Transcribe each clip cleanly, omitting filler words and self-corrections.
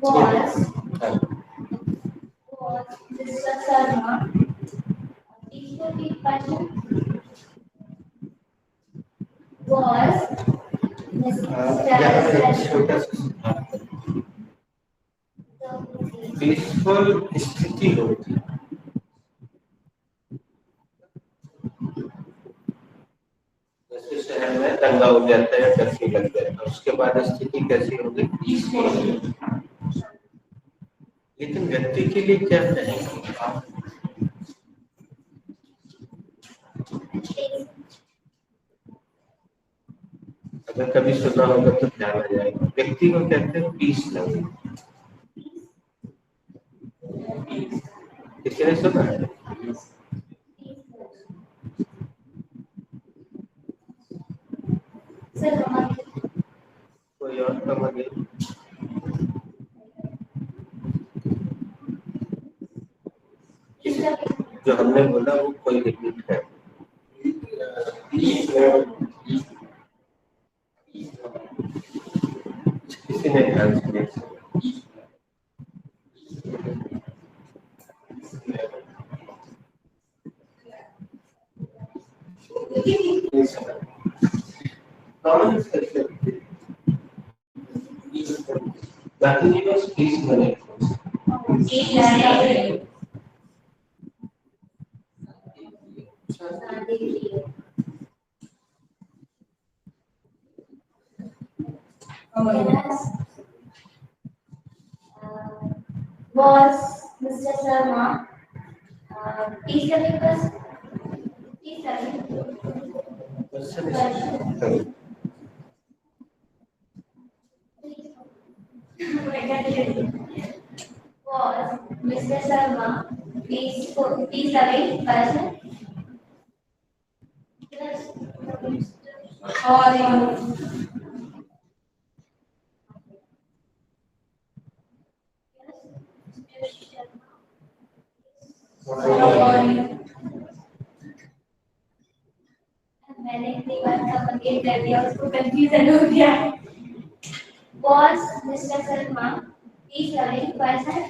was Mr. Sharma. Please repeat question. Was छोटा सा peaceful स्थिति होती है। जैसे शहर में दंगा हो जाता है, कर्फ्यू लग जाता है, उसके बाद स्थिति कैसी होगी? पीसफुल। लेकिन व्यक्ति के लिए क्या कहेंगे आप? अगर कभी सुना होगा तो ध्यान आ जाएगा। व्यक्ति को कहते हैं पीस लव। किसी ने सुना है? कोई और समझ नहीं? जो हमने बोला वो कोई रिपीट है। किसी ने ध्यान से नहीं सुना। Was Mr. Sharma. Please tell me first. Please tell me. Was Mr. Sharma. Please tell me question. मैंने इतनी बार कम्युनिकेट कर दिया, उसको कंफ्यूजन हो गया। Was Mr. Sharma. Please tell me question.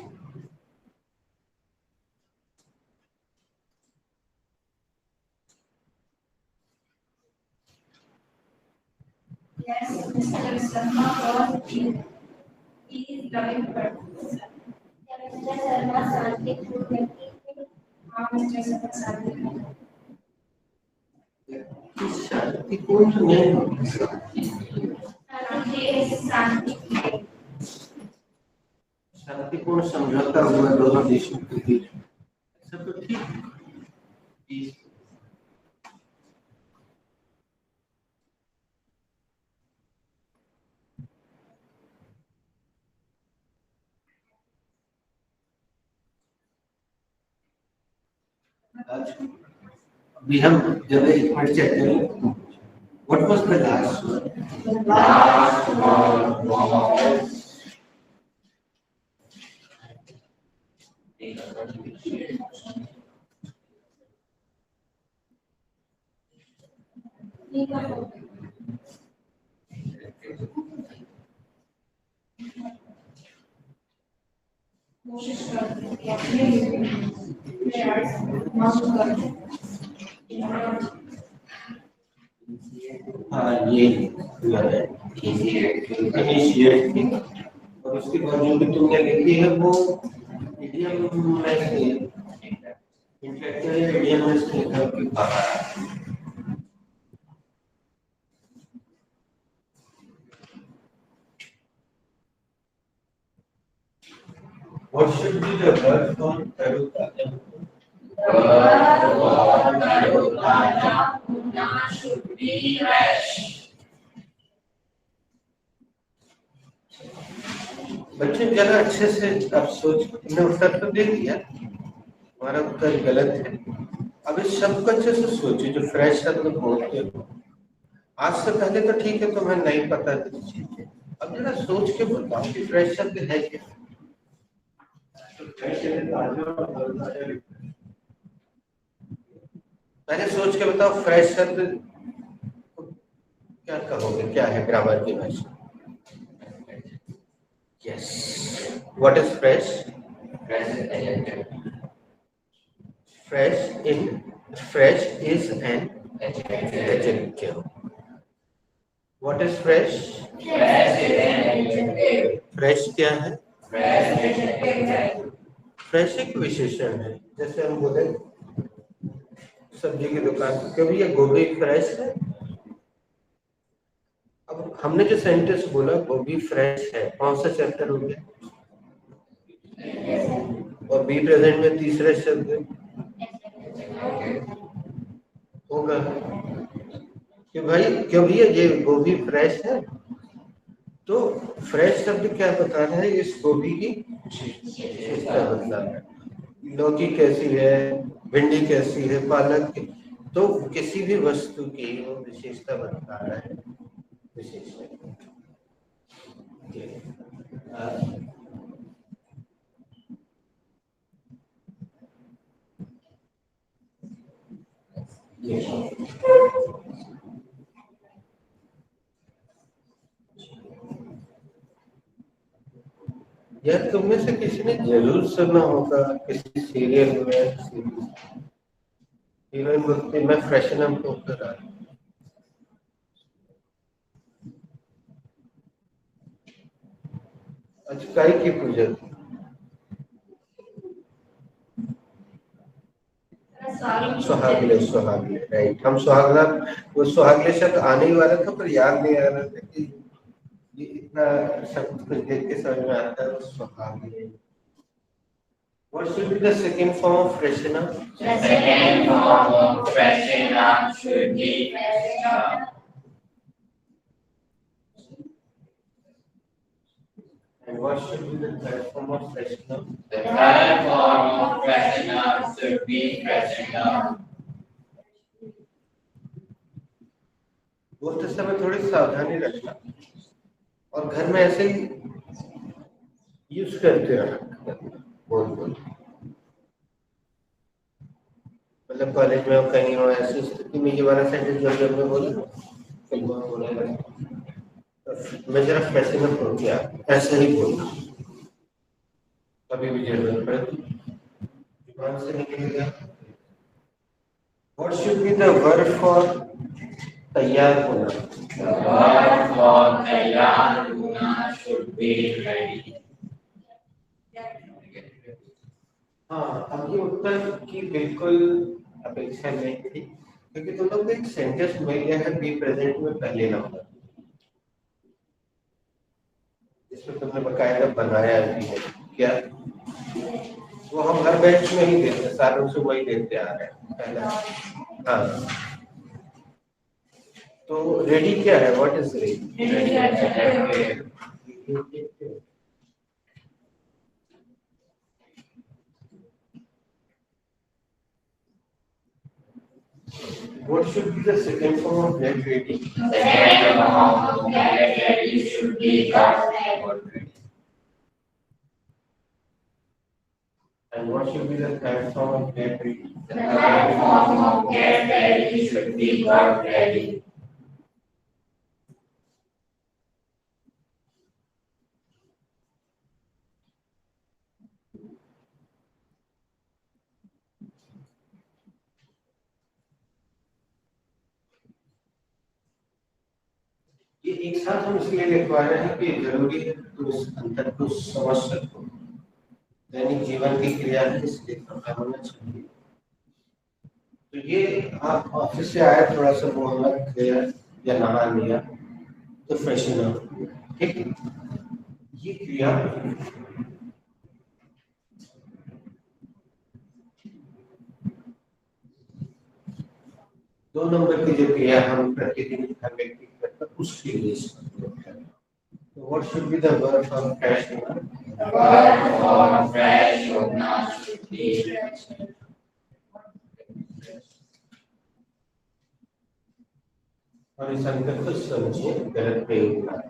Yes, Mr. Sharma was he is loving person. Mr. Sharma शांतिपूर्ण व्यक्ति थे। हाँ, Mr. Sharma शांतिपूर्ण। शांतिपूर्ण नहीं होगी। शांतिपूर्ण समझौता हुआ दोनों देशों के बीच, सब तो ठीक है। अभी हम जब एक मिनट चेक करें, what was the last one? The last one was हाँ, ये इनिशिएट थी, और उसके बाद जो भी तुमने लिखी है वो इडियम में से इंफैक्चुअली इडियम में से निकल के बाहर। What should be the verb for Tarukana? verb for Tarukana should be rash. बच्चे जरा अच्छे से अब सोच, तुमने उत्तर तो दे दिया, हमारा उत्तर गलत है। अब इस शब्द को अच्छे से सोचिए जो फ्रेश शब्द बोलते हो। आज से पहले तो ठीक है, तुम्हें नहीं पता थी चीजें, अब जरा सोच के बताओ कि फ्रेश शब्द है क्या। पहले सोच के बताओ फ्रेश शब्द क्या कहोगे, क्या है ग्रामर की भाषा? Yes What is fresh? Fresh is adjective. Fresh is an adjective. What is fresh? Fresh is an adjective. Fresh क्या है? Fresh adjective. फ्रेश एक विशेषण है। जैसे हम बोले सब्जी की दुकान, कभी ये गोभी फ्रेश है? अब हमने जो सेंटेंस बोला गोभी फ्रेश है, कौन सा चैप्टर हो गया? और बी प्रेजेंट में तीसरा शब्द होगा कि भाई क्यों भैया ये गोभी फ्रेश है, तो फ्रेश शब्द क्या बता रहा है? इस गोभी की विशेषता बता रहा है। लौकी कैसी है, भिंडी कैसी है, पालक की, तो किसी भी वस्तु की वो विशेषता बता रहा है। विशेषता यार तुम में से किसी ने जरूर सुना होगा किसी सीरियल में हीरोइन बोलती मैं फ्रेशन अप होकर आ रही हूं। आज काय की पूजा थी? सुहागले, सुहागले, राइट। हम सुहागला, वो सुहागले शब्द आने ही वाला था पर याद नहीं आ रहा था कि ये इतना शब्द कुछ देख के समझ में आता है। सुहागले। What should be the second form of freshen up? The second form of freshen up should be freshen up. And what should be the third form of freshen up? The third form of freshen up should be freshen up. बोलते समय थोड़ी सावधानी रखना, और घर में ऐसे ही use करते रहना, बोल मतलब कॉलेज में हो कहीं हो ऐसी स्थिति में ये वाला सेंटेंस जब मैं बोला फिल्मों में बोला मैं जरा फ्रेशन अप हो गया, ऐसे ही बोलना। कभी भी जरूरत पड़े तो जुबान से निकल गया। What should be the verb for तैयार होना? The verb for तैयार होना should be ready. हाँ, अब ये उत्तर की बिल्कुल अपेक्षा नहीं थी, क्योंकि तुम लोग को एक सेंटेंस मिल गया है बी प्रेजेंट में पहले नंबर, जिसमें तुमने बकायदा बनाया भी है। क्या वो हम हर बैच में ही देते हैं, सालों से वही देते आ रहे हैं पहला। हाँ, तो रेडी क्या है? What is ready? What should be the second form of get ready? The second form of get ready should be got ready. And what should be the third form of get ready? The third form of get ready should be got ready. ये एक साथ हम इसलिए लिखवा रहे हैं कि जरूरी है तो इस अंतर को समझ सको। दैनिक जीवन की क्रिया है, इसलिए पता होना चाहिए। तो ये आप ऑफिस से आए, थोड़ा सा मुंह हाथ धोया या नहा लिया तो फ्रेशन अप, ठीक है? ये क्रिया दो नंबर की जो क्रिया हम प्रतिदिन हर व्यक्ति करता उसके लिए है। तो what should be the verb for fresh होना? The verb for fresh होना should be fresh. और इस अंतर को समझिए, गलत प्रयोग ना।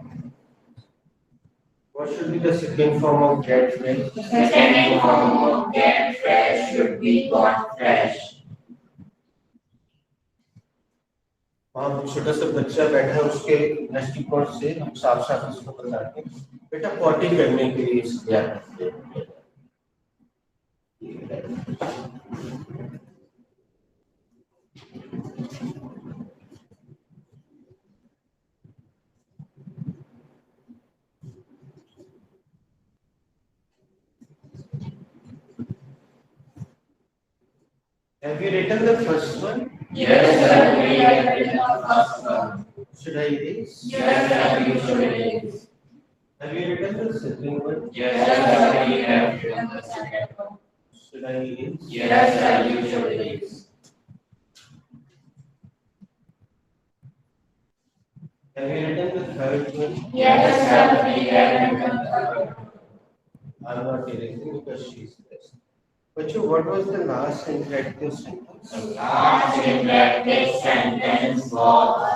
What should be the second form of get fresh? The second form of get fresh should be got fresh. वहाँ छोटा सा बच्चा बैठा है, उसके दृष्टिकोण से हम साफ साफ उसको बताते हैं बेटा पॉटी करने के लिए Have you written the first one? Yes, sir, we have written the first one. Should I erase? Yes, sir, you should erase. Have you written the second one? Yes, sir, we have written the second one. Should I erase? Yes, sir, you should erase. Have you written the third one? Yes, sir, we have written the third one. I'm not erasing because she's this. But what was the last interactive sentence? The last interactive sentence was,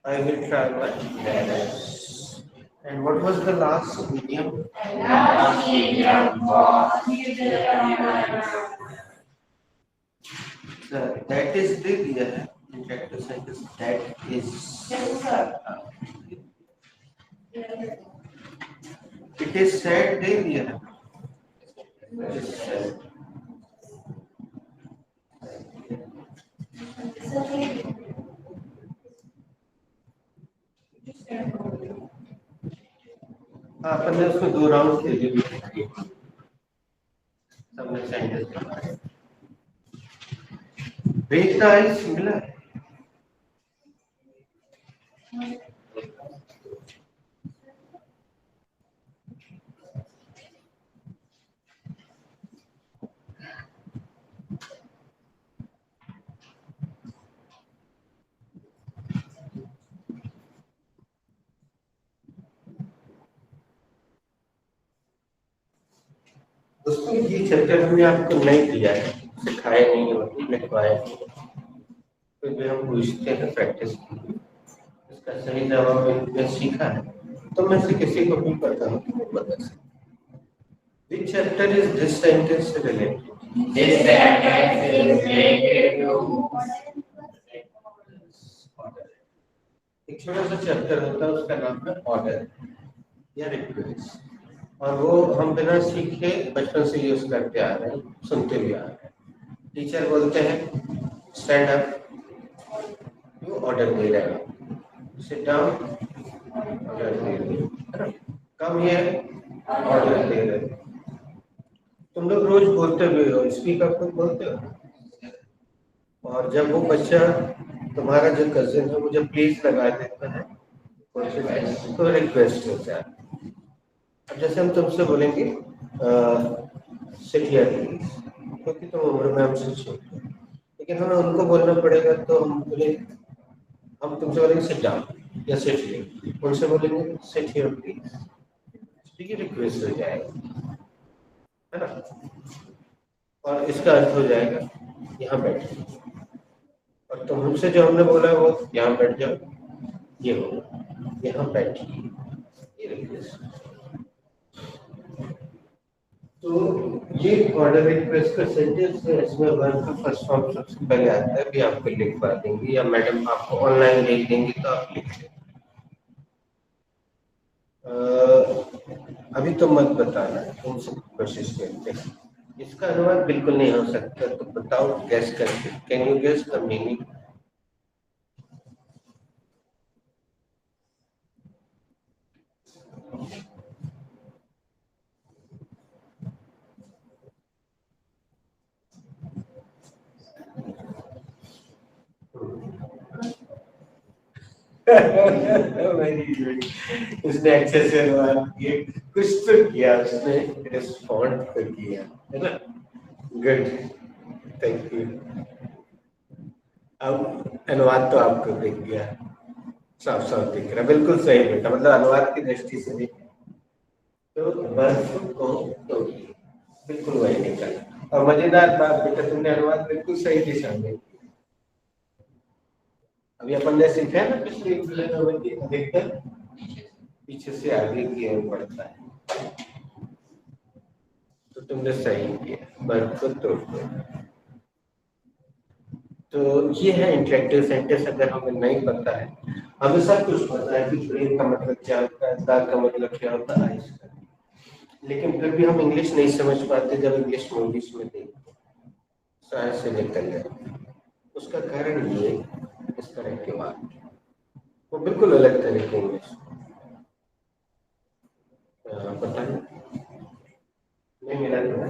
I will try my best. And what was the last medium? last medium was, That is the interactive sentence. That is. Yes, sir. It is said there. It is said. हाँ, अपन ने उसको 2 round खेले भी थे। सबने sentence बनाए। Break the ice मिला है। दोस्तों ये चैप्टर हमने आपको नहीं दिया है, सिखाया नहीं है, मतलब लिखवाया नहीं है। फिर भी हम पूछते हैं प्रैक्टिस के लिए, इसका सही जवाब मैंने सीखा है तो मैं से किसी को भी पता हूँ कि वो बता सकते। Which chapter is this sentence related? this sentence is related to एक छोटा सा चैप्टर होता है, उसका नाम है ऑर्डर या रिक्वेस्ट, और वो हम बिना सीखे बचपन से यूज करते आ रहे हैं, सुनते भी आ रहे हैं। टीचर बोलते हैं स्टैंड अप, यू ऑर्डर दे रहे हो, सिट डाउन ऑर्डर दे रहे हो, कम हियर ऑर्डर दे रहे हो। तुम लोग रोज बोलते भी हो, स्पीक अप को बोलते हो, और जब वो बच्चा तुम्हारा जो कजिन है मुझे प्लीज लगा देता है तो रिक्वेस्ट होता है। अब जैसे हम तुमसे बोलेंगे सिट हियर प्लीज, क्योंकि तुम उम्र में हमसे छोटे हो, लेकिन हमें उनको बोलना पड़ेगा तो हम बोले, हम तुमसे बोलेंगे सिट डाउन या सिट हियर, उनसे बोलेंगे सिट हियर प्लीज, ठीक है, रिक्वेस्ट हो जाएगा, है ना। और इसका अर्थ हो जाएगा यहाँ बैठो, और तुम हमसे जो हमने बोला वो यहाँ बैठ जाओ, ये होगा यहाँ बैठिए, ये रिक्वेस्ट। तो ये ऑर्डर रिक्वेस्ट का सेंटेंस है, इसमें वर्ब का फर्स्ट फॉर्म सबसे पहले आता है, भी आपको लिखवा देंगे या मैडम आपको ऑनलाइन लिख देंगे तो आप लिख लें। अभी तो मत बताना, तुमसे कोशिश करते हैं। इसका अनुवाद बिल्कुल नहीं हो सकता, तो बताओ गैस करके, can you guess the meaning? उसने अच्छे से अनुवाद किए, कुछ तो किया उसने, रिस्पॉन्ड तो किया, है ना। Good, thank you. अब अनुवाद तो आपको दिख गया, साफ साफ दिख रहा, बिल्कुल सही बेटा, मतलब अनुवाद की दृष्टि से नहीं तो बर्फ को तो बिल्कुल वही निकला। और मजेदार बात बेटा, तुमने अनुवाद बिल्कुल सही दिशा में। अभी अपन ने सीखा है ना पिछले वीडियो में, देखकर पीछे से आगे की ओर बढ़ता है, तो तुमने सही किया, बर्फ को तोड़ दो। तो ये है इंटरेक्टिव सेंटेंस। अगर हमें नहीं पता है, हमें सब कुछ पता है कि ब्रेन का मतलब क्या होता है, दाग का मतलब क्या होता है, आइस का, लेकिन फिर भी हम इंग्लिश नहीं समझ पाते जब इंग्लिश मूवीज में देखते, शायद से निकल जाए। उसका कारण ये इस तरह के बात, वो बिल्कुल अलग तरह के इंग्लिश पता नहीं मिला था।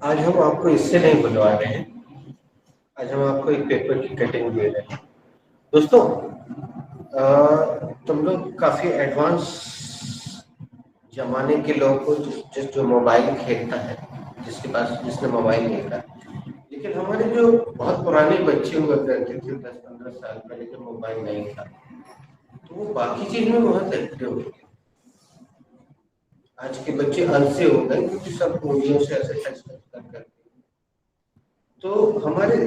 आज हम आपको इससे नहीं बुलवा रहे हैं, आज हम आपको एक पेपर की कटिंग दे रहे हैं। दोस्तों, तुम लोग काफी एडवांस जमाने के लोगों को जो मोबाइल खेलता है, जिसके पास जिसने मोबाइल देखा, लेकिन हमारे जो बहुत पुराने बच्चे हुआ करते थे 10-15 साल पहले, जब मोबाइल नहीं था, तो वो बाकी चीज में बहुत एक्टिव हो गए। आज के बच्चे अलसे हो गए क्योंकि सब उंगलियों से ऐसे टच करते। तो हमारे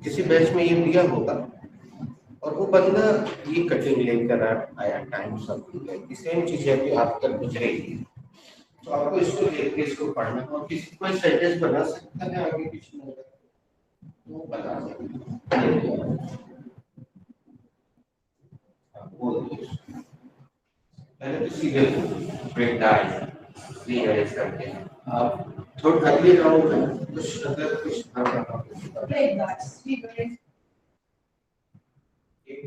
किसी बैच में ये दिया होगा और वो बंदा ये कटिंग लेकर आया, टाइम सब सेम चीज है कि आप तक गुजरेगी, तो आपको इसको लेकर इसको पढ़ना और किसी कोई सेंटेंस बना सकता है आगे पीछे में, तो बना सकता है। बोल पहले तो सीधे ब्रेक डाउन रीअरेंज करते हैं। आप थोड़ा अगले राउंड में कुछ अगर कुछ ब्रेक डाउन एक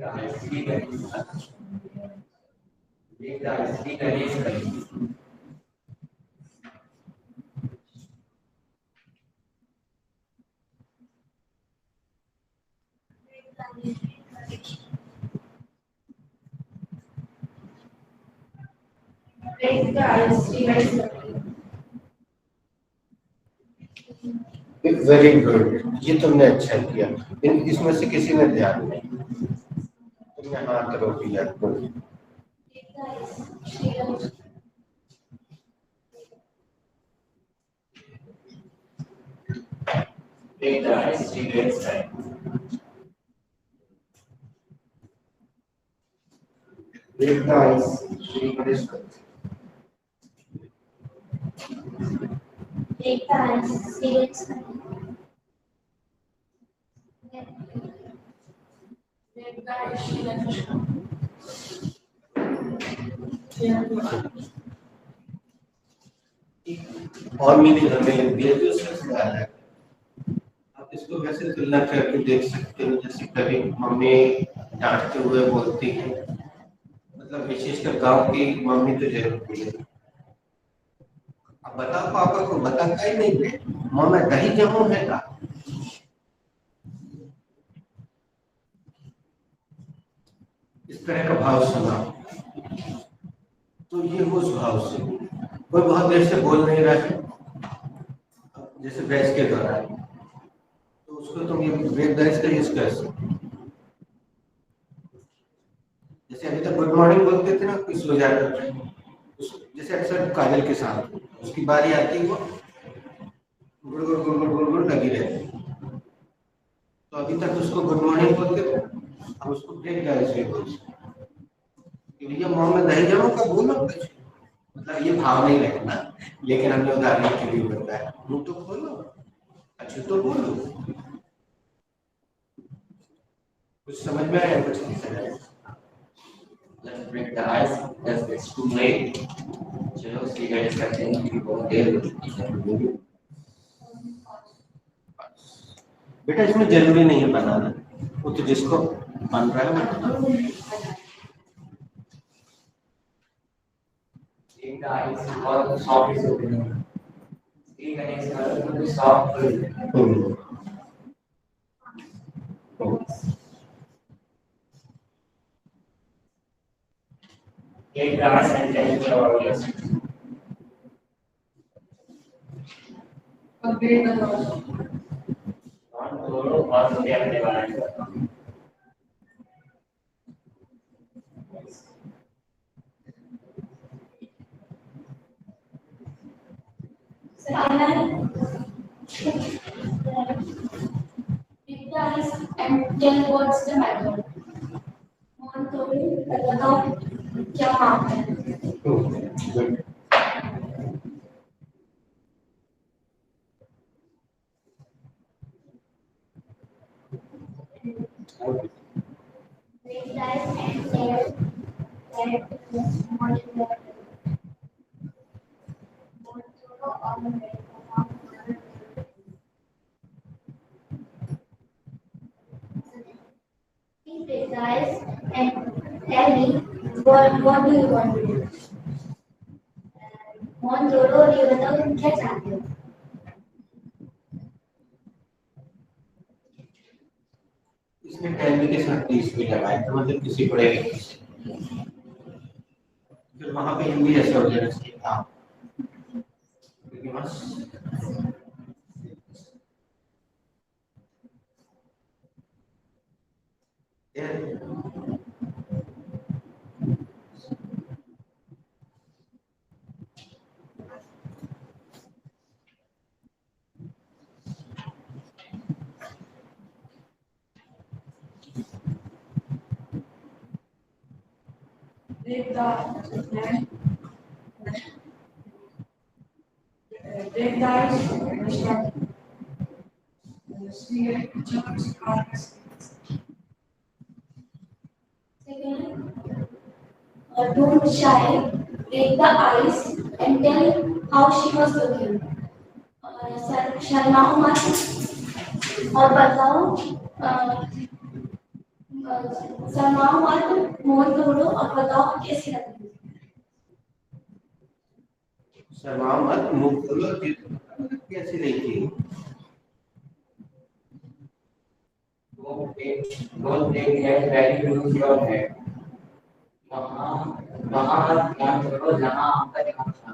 डाउन रीअरेंज करेंगे। वेरी गुड, ये तुमने अच्छा किया। इसमें से किसी ने ध्यान नहीं, तुमने हाथ रोक दिया। Take the ice cigarettes time. Break the ice cigarettes time. Take the ice cigarettes time. Take the ice cigarettes time. और मीनिंग हमें लग दिया जो सबसे अलग। आप इसको वैसे तुलना करके देख सकते हो, जैसे कभी मम्मी डांटते हुए बोलती है, मतलब विशेषकर गांव की मम्मी तो जरूर बोले, अब बता पापा को बता कहीं नहीं गए, मामा दही जमो है का, इस तरह का भाव सुना। तो ये उस भाव से कोई बहुत देर से बोल नहीं रहा है, जैसे बैच के दौरान, तो उसको तुम ये ब्रेक डांस का यूज कर सकते। जैसे अभी तक गुड मॉर्निंग बोलते थे ना, कोई सो जाता था, जैसे अक्सर काजल के साथ उसकी बारी आती है, वो गुड़ गुड़ गुड़ गुड़ गुड़ गुड़ लगी रहती, तो अभी तक उसको गुड मॉर्निंग बोलते थे, अब उसको ब्रेक डांस बोलते, भैया मोहम्मद दही जमा का बोलो कुछ, मतलब ये भाव नहीं रखना, लेकिन हमने उदाहरण के लिए बताया, मुंह तो खोलो, अच्छा तो बोलो। कुछ समझ में आया, कुछ नहीं समझ आया? Let's break the ice as it's too late. चलो सिगरेट करते हैं कि बहुत देर हो चुकी है। बेटा इसमें जरूरी नहीं है बनाना, वो तो जिसको बन रहा है वो बनाना। एक आइस और सॉफ्ट से होते हैं, एक आइस और soft Break the ice and tell me about yourself. Complete the loss. कौन दोनों और मुझे अपने बारे में बताओ. Replies and tell what's the matter. कौन तो बताओ क्या काम है. Good. Replies and tell that what is the Please replies and tell me what do you want to do. कौन जोड़ो और ये बताओ तुम क्या चाहते हो. इसने टेन के साथ 30 भी लगाए तो मतलब किसी पढ़े लिखे से फिर वहां पे हिंदी ऐसा हो जाना चाहिए था क्योंकि बस Break the ice. Break the ice and start. See a chance. Second, don't shy, break the ice and tell how she was looking. शर्माओ मत और बताओ शर्माओ मत मोड़ तोड़ो और बताओ कैसी लग रही है. शर्माओ मत मुंह खोलो कैसी लगी. Don't take that very lose your head. वहाँ ध्यान करो जहाँ आपका ध्यान था.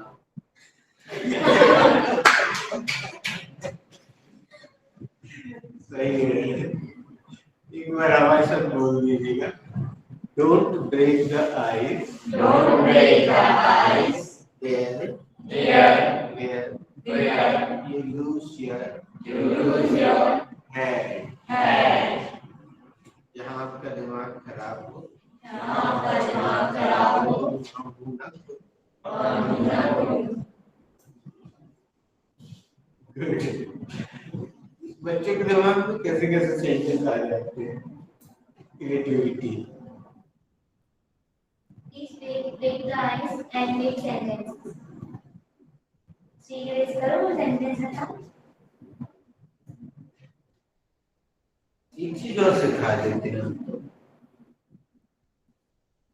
सही है. एक बार हमारे साथ बोल दीजिएगा. Don't break the ice. Don't break the ice. There, Here, where you lose your head. जहाँ आपका दिमाग खराब हो. बच्चे के दिमाग में कैसे कैसे चेंजेस आ जाते हैं. Creativity. Please break the ice and make sentences. Serious करो वो सेंटेंस बताओ. एक चीज और सिखा देते हैं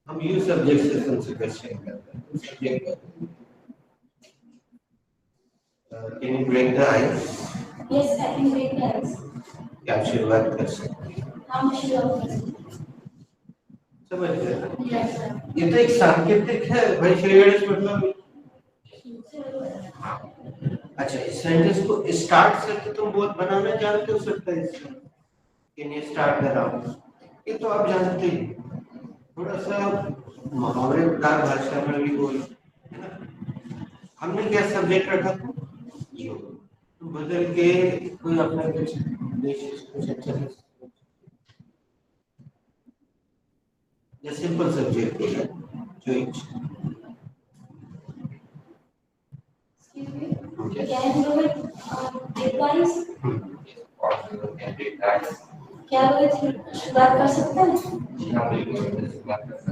हम यू सब्जेक्ट से तुमसे क्वेश्चन करते हैं. Subject can you break the ice. Yes, I can break the ice. क्या आप शुरुआत कर सकते हैं. हम शुरू करें. समझ गए. Yes, sir. ये तो एक सांकेतिक है भाई. श्री गणेश मतलब अच्छा इस सेंटेंस को स्टार्ट से तो तुम बहुत बनाना जानते हो सकता है. इसमें can you start the round ये तो आप जानते ही. थोड़ा सा मुहावरेदार भाषा में भी बोल है ना. हमने क्या सब्जेक्ट रखा था यो तो बदल के कोई अपना कुछ कुछ अच्छा या सिंपल सब्जेक्ट है जो Excuse me. Can you do it? Break the ice. possible can break the ice. क्या वो शुरुआत कर सकता है? यहाँ बिल्कुल शुरुआत कर सकते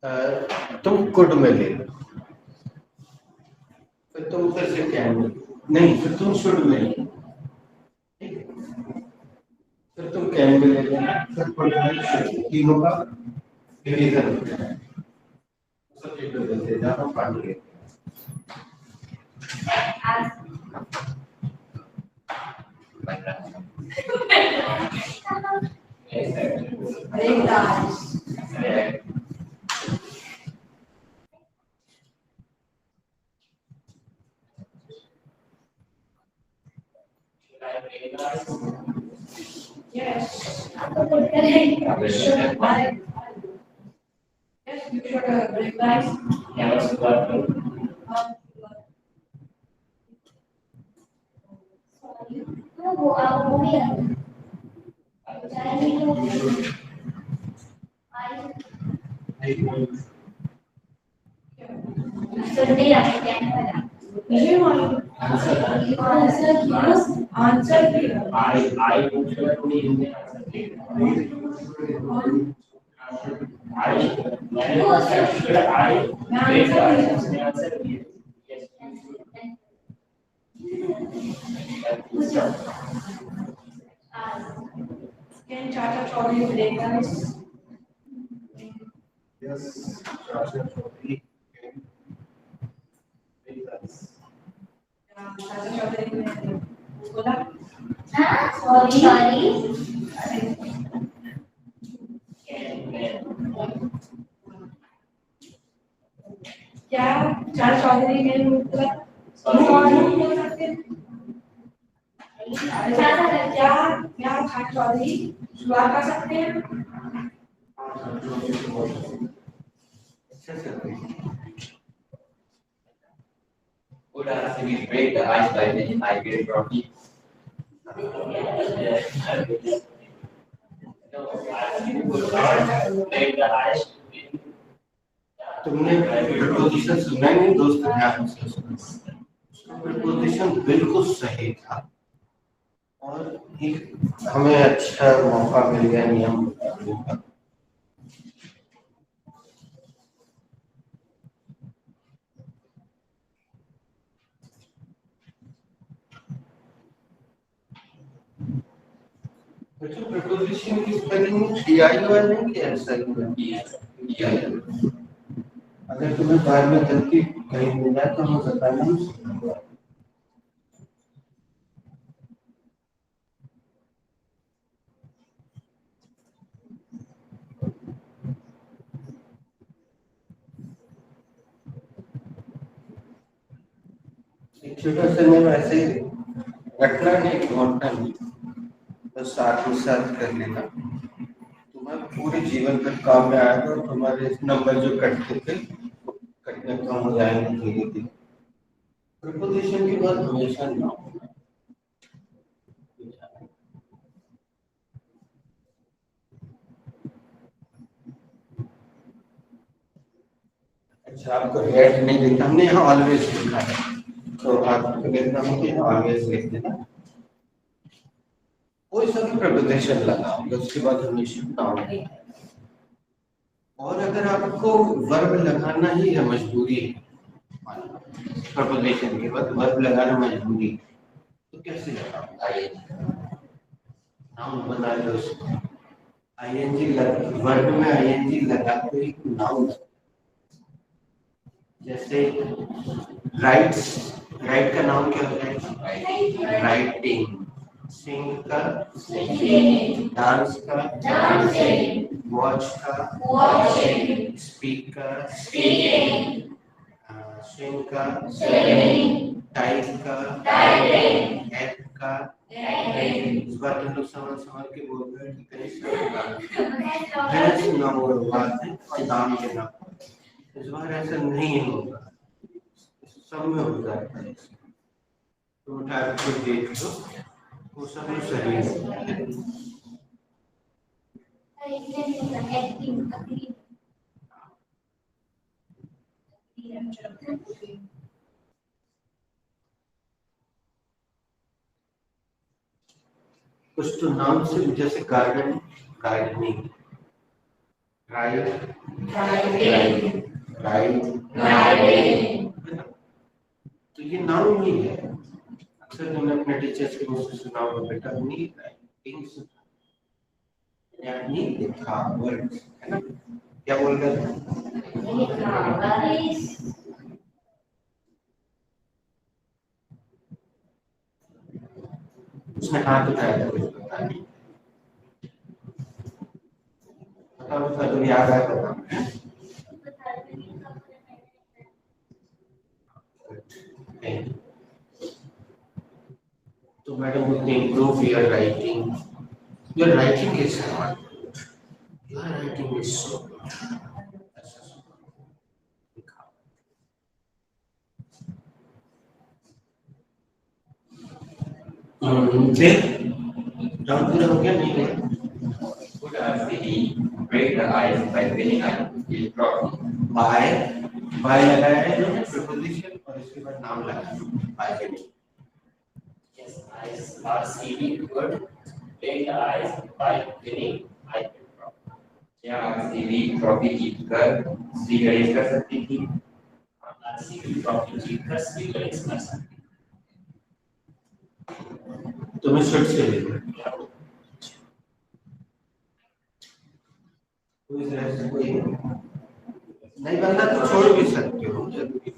हैं. तुम कुड में ले लो. फिर तुम फिर से कैन में नहीं. फिर तुम शुड में ले. फिर तुम कैन में ले लेना. फिर कुड में शुड. तीनों का डिवीजन होता है. सब्जेक्ट बदलते जाना पढ़ लेते हैं. Yes, sir. Break the ice. Yes. आपको put करें Yes, you should recognize. Sorry. हाँ वो आप वो भी है सुनने लगे क्या है नहीं मालूम आंसर किया I पूछ रहा हूँ Hindi answer Can Chacha Chaudhary recognize? Yes, Chacha Chaudhary can make us. Chacha Chaudhary ने बोला हाँ सॉरी क्या चाचा चौधरी ने बोला बोल सकते हैं क्या क्या चाचा चौधरी शुरुआत कर सकते हैं अच्छे से Would actually break the ice by making I get it from me. Break the ice. तुमने प्रपोजिशन सुना नहीं दोस्त ध्यान से सुना प्रपोजिशन बिल्कुल सही था और एक हमें अच्छा मौका मिल गया नियम बताने का बच्चों प्रपोजिशन की स्पेलिंग TION नहीं कि ऐसा ही अगर तुम्हें बार में गलती कहीं मिल जाए तो हमें बताना नहीं एक छोटा सा मैं वैसे ही रटना नहीं घोटना नहीं बस साथ ही साथ कर लेना तुम्हारे पूरे जीवन भर काम में आएगा और तुम्हारे नंबर जो कटते थे कटने कम हो जाएंगे धीरे धीरे प्रपोजिशन के बाद हमेशा ना होना अच्छा आपको रेड नहीं लिखा हमने यहाँ ऑलवेज लिखा है तो आपको लिखना हो कि ऑलवेज लिख देना कोई सा भी प्रपोजिशन लगाओगे उसके बाद हमेशा नाउन और अगर आपको वर्ब लगाना ही है मजबूरी है प्रपोजिशन के बाद वर्ब लगाना मजबूरी तो कैसे लगाओगे नाउन बना लो उसको आईएनजी वर्ब में आईएनजी लगाते ही नाउन जैसे राइट का नाम क्या होता है राइटिंग सिंग का डांस का वॉच का स्पीक का स्विंग का टाइप का एक्ट का इस बार तुम लोग समझ के बोल रहे हैं कि कहीं नाम और नाम के नाम इस बार ऐसा नहीं होगा सब में हो जाता है तो उठा के देख लो वो सब में सही है कुछ तो नाम से जैसे गार्डनिंग तो ये नाउन ही है अक्सर तुमने अपने टीचर्स के मुझसे सुना होगा बेटा नहीं राइटिंग यानी लिखा वर्ड है ना क्या बोल रहे थे उसने हाथ उठाया था कुछ पता नहीं पता तो याद आया पता तो madam, you can improve your writing. Your writing is not good. Your writing is so good. Then, down to the again. Put a CD, break the ice by winning an field trophy. by लगाया है जो preposition और इसके बाद नाम लगाया by के लिए. Yes, ice or CD word. Break the ice by winning I field trophy. क्या CD trophy जीतकर स्वीकृत कर सकती थी? CD trophy जीतकर स्वीकृत कर सकती थी. तुम्हें शुड से लेना. कोई नहीं बनना तो छोड़ भी सकते हो. जरूरी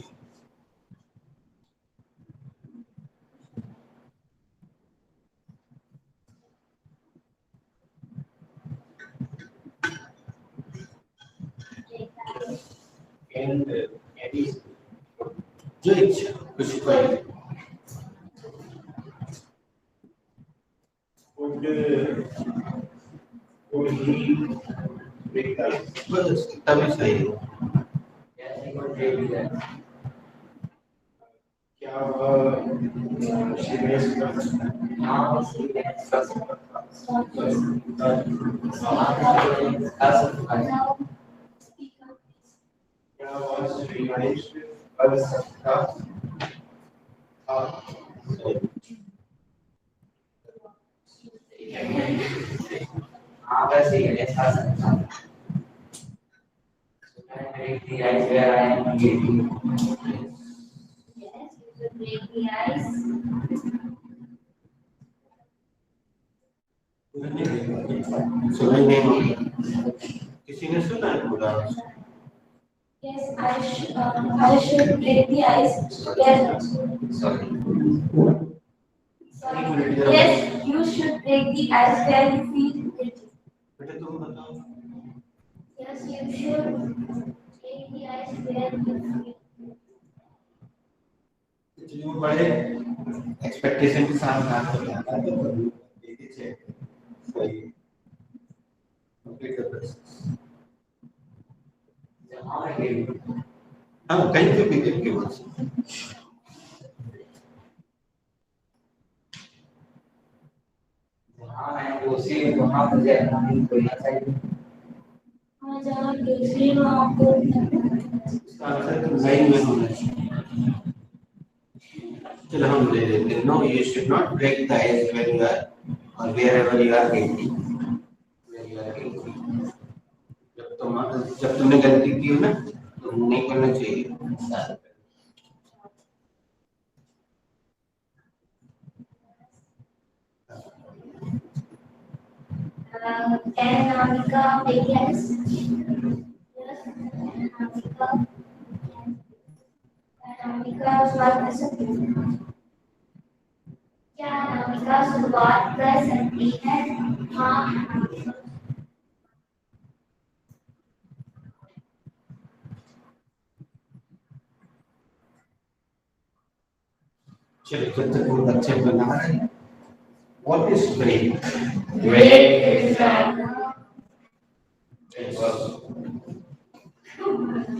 जो इच्छा कुछ कोई बस तभी सही है. क्या वह सीरियस कर क्या वह सीरियस कर सकता था? वैसे ही ऐसा सकता है. Break the ice where I am getting. Yes, you should break the ice. सुना ही नहीं. किसी ने सुना है पूरा? Yes, I should break the ice. Yes. Sorry. Sorry. Yes, you should break the ice where you feel guilty. बेटा तुम बताओ. Yes, you should break the ice where you feel. जो बड़े एक्सपेक्टेशन के साथ काम कर रहा है तो देखिए चेक सही कंप्लीट कर बस. हाँ कहीं पे भी देखिए बस. जहाँ मैं उसी वहाँ मुझे नहीं करना चाहिए. हाँ जहाँ दूसरी में आपको इसका आंसर तो लाइन में होना चाहिए. चलो हम ले लेते हैं. No you should not break the ice when you are और वेयरएवर यू आर गेटिंग. जब तुमने गलती की ना तो नहीं करना चाहिए. can Anamika break the ice? Yes, Anamika शुरुआत कर सकती है. क्या अनामिका शुरुआत कर सकती है? हाँ अनामिका. चलो जब तक वो बच्चे बना रहे हैं. What is break? Break is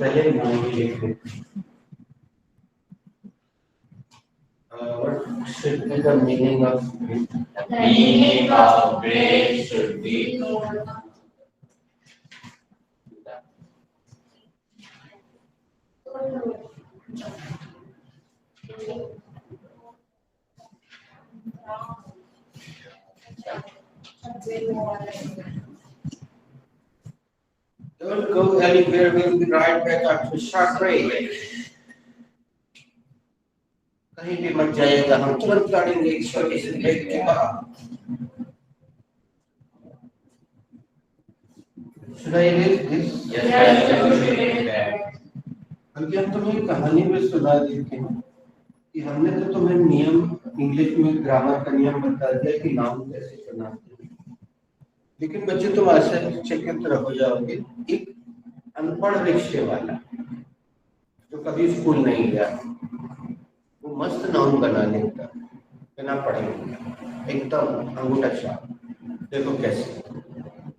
पहले नाम लिख लो. What should be the meaning of break? the meaning of break should be Don't go anywhere. We'll be right back after a short break. कहीं भी मत जाइएगा. हम तुरंत लौटेंगे एक छोटे से ब्रेक के बाद. Should I read this? क्योंकि हम तुम्हें कहानी में सुना देते हैं कि हमने तो तुम्हें नियम इंग्लिश में ग्रामर का नियम बता दिया कि नाउन कैसे बनाते हैं. लेकिन बच्चे तुम आश्चर्यचकित हो जाओगे. एक अनपढ़ रिक्शे वाला जो कभी स्कूल नहीं गया वो मस्त नाउन बना लेता बिना पढ़े. एकदम अंगूठा छाप। देखो कैसे,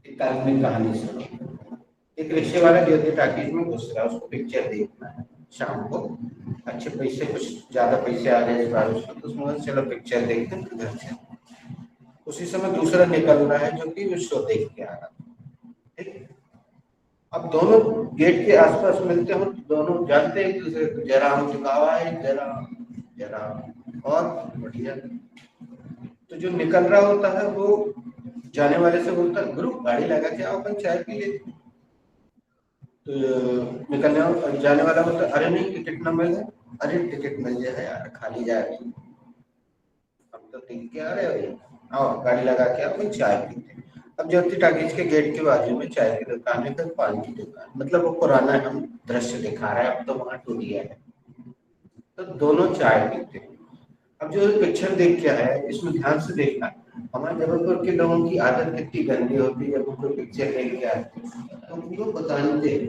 एक काल्पनिक कहानी सुनो। एक रिक्शे वाला ज्योति टाकीज में घुस रहा है, उसको पिक्चर देखना है शाम को, अच्छे पैसे, कुछ ज्यादा पैसे आ रहे हैं इस बार उसको, तो उसमें चलो पिक्चर देखते हैं घर से। उसी समय दूसरा निकल रहा है जो कि वो शो देख के आ रहा है, ठीक। अब दोनों गेट के आसपास मिलते हो, दोनों जानते हैं एक दूसरे को, जरा हम झुका हुआ है, जरा जरा और बढ़िया। तो जो निकल रहा होता है वो जाने वाले से बोलता है, गुरु गाड़ी लगा के आओ, अपन चाय पी ले। तो निकलने जाने वाला बोलता है, अरे नहीं टिकट न मिले। अरे टिकट मिल जाए यार, खाली जाए, हम तो देख के आ रहे हो, आओ गाड़ी लगा के आओ, चाय पीते। अब ज्योति टाकीज के गेट के बाजू में चाय की दुकान है, फिर पान की दुकान, मतलब वो पुराना हम दृश्य दिखा रहा है, अब तो वहां टूट गया है। तो दोनों चाय पीते हैं। अब जो पिक्चर देख के आया है, इसमें ध्यान से देखना, हमारे जबलपुर के लोगों की आदत कितनी गंदी होती है, जब वो कोई पिक्चर देख के आते हैं तो उनको बताते हैं।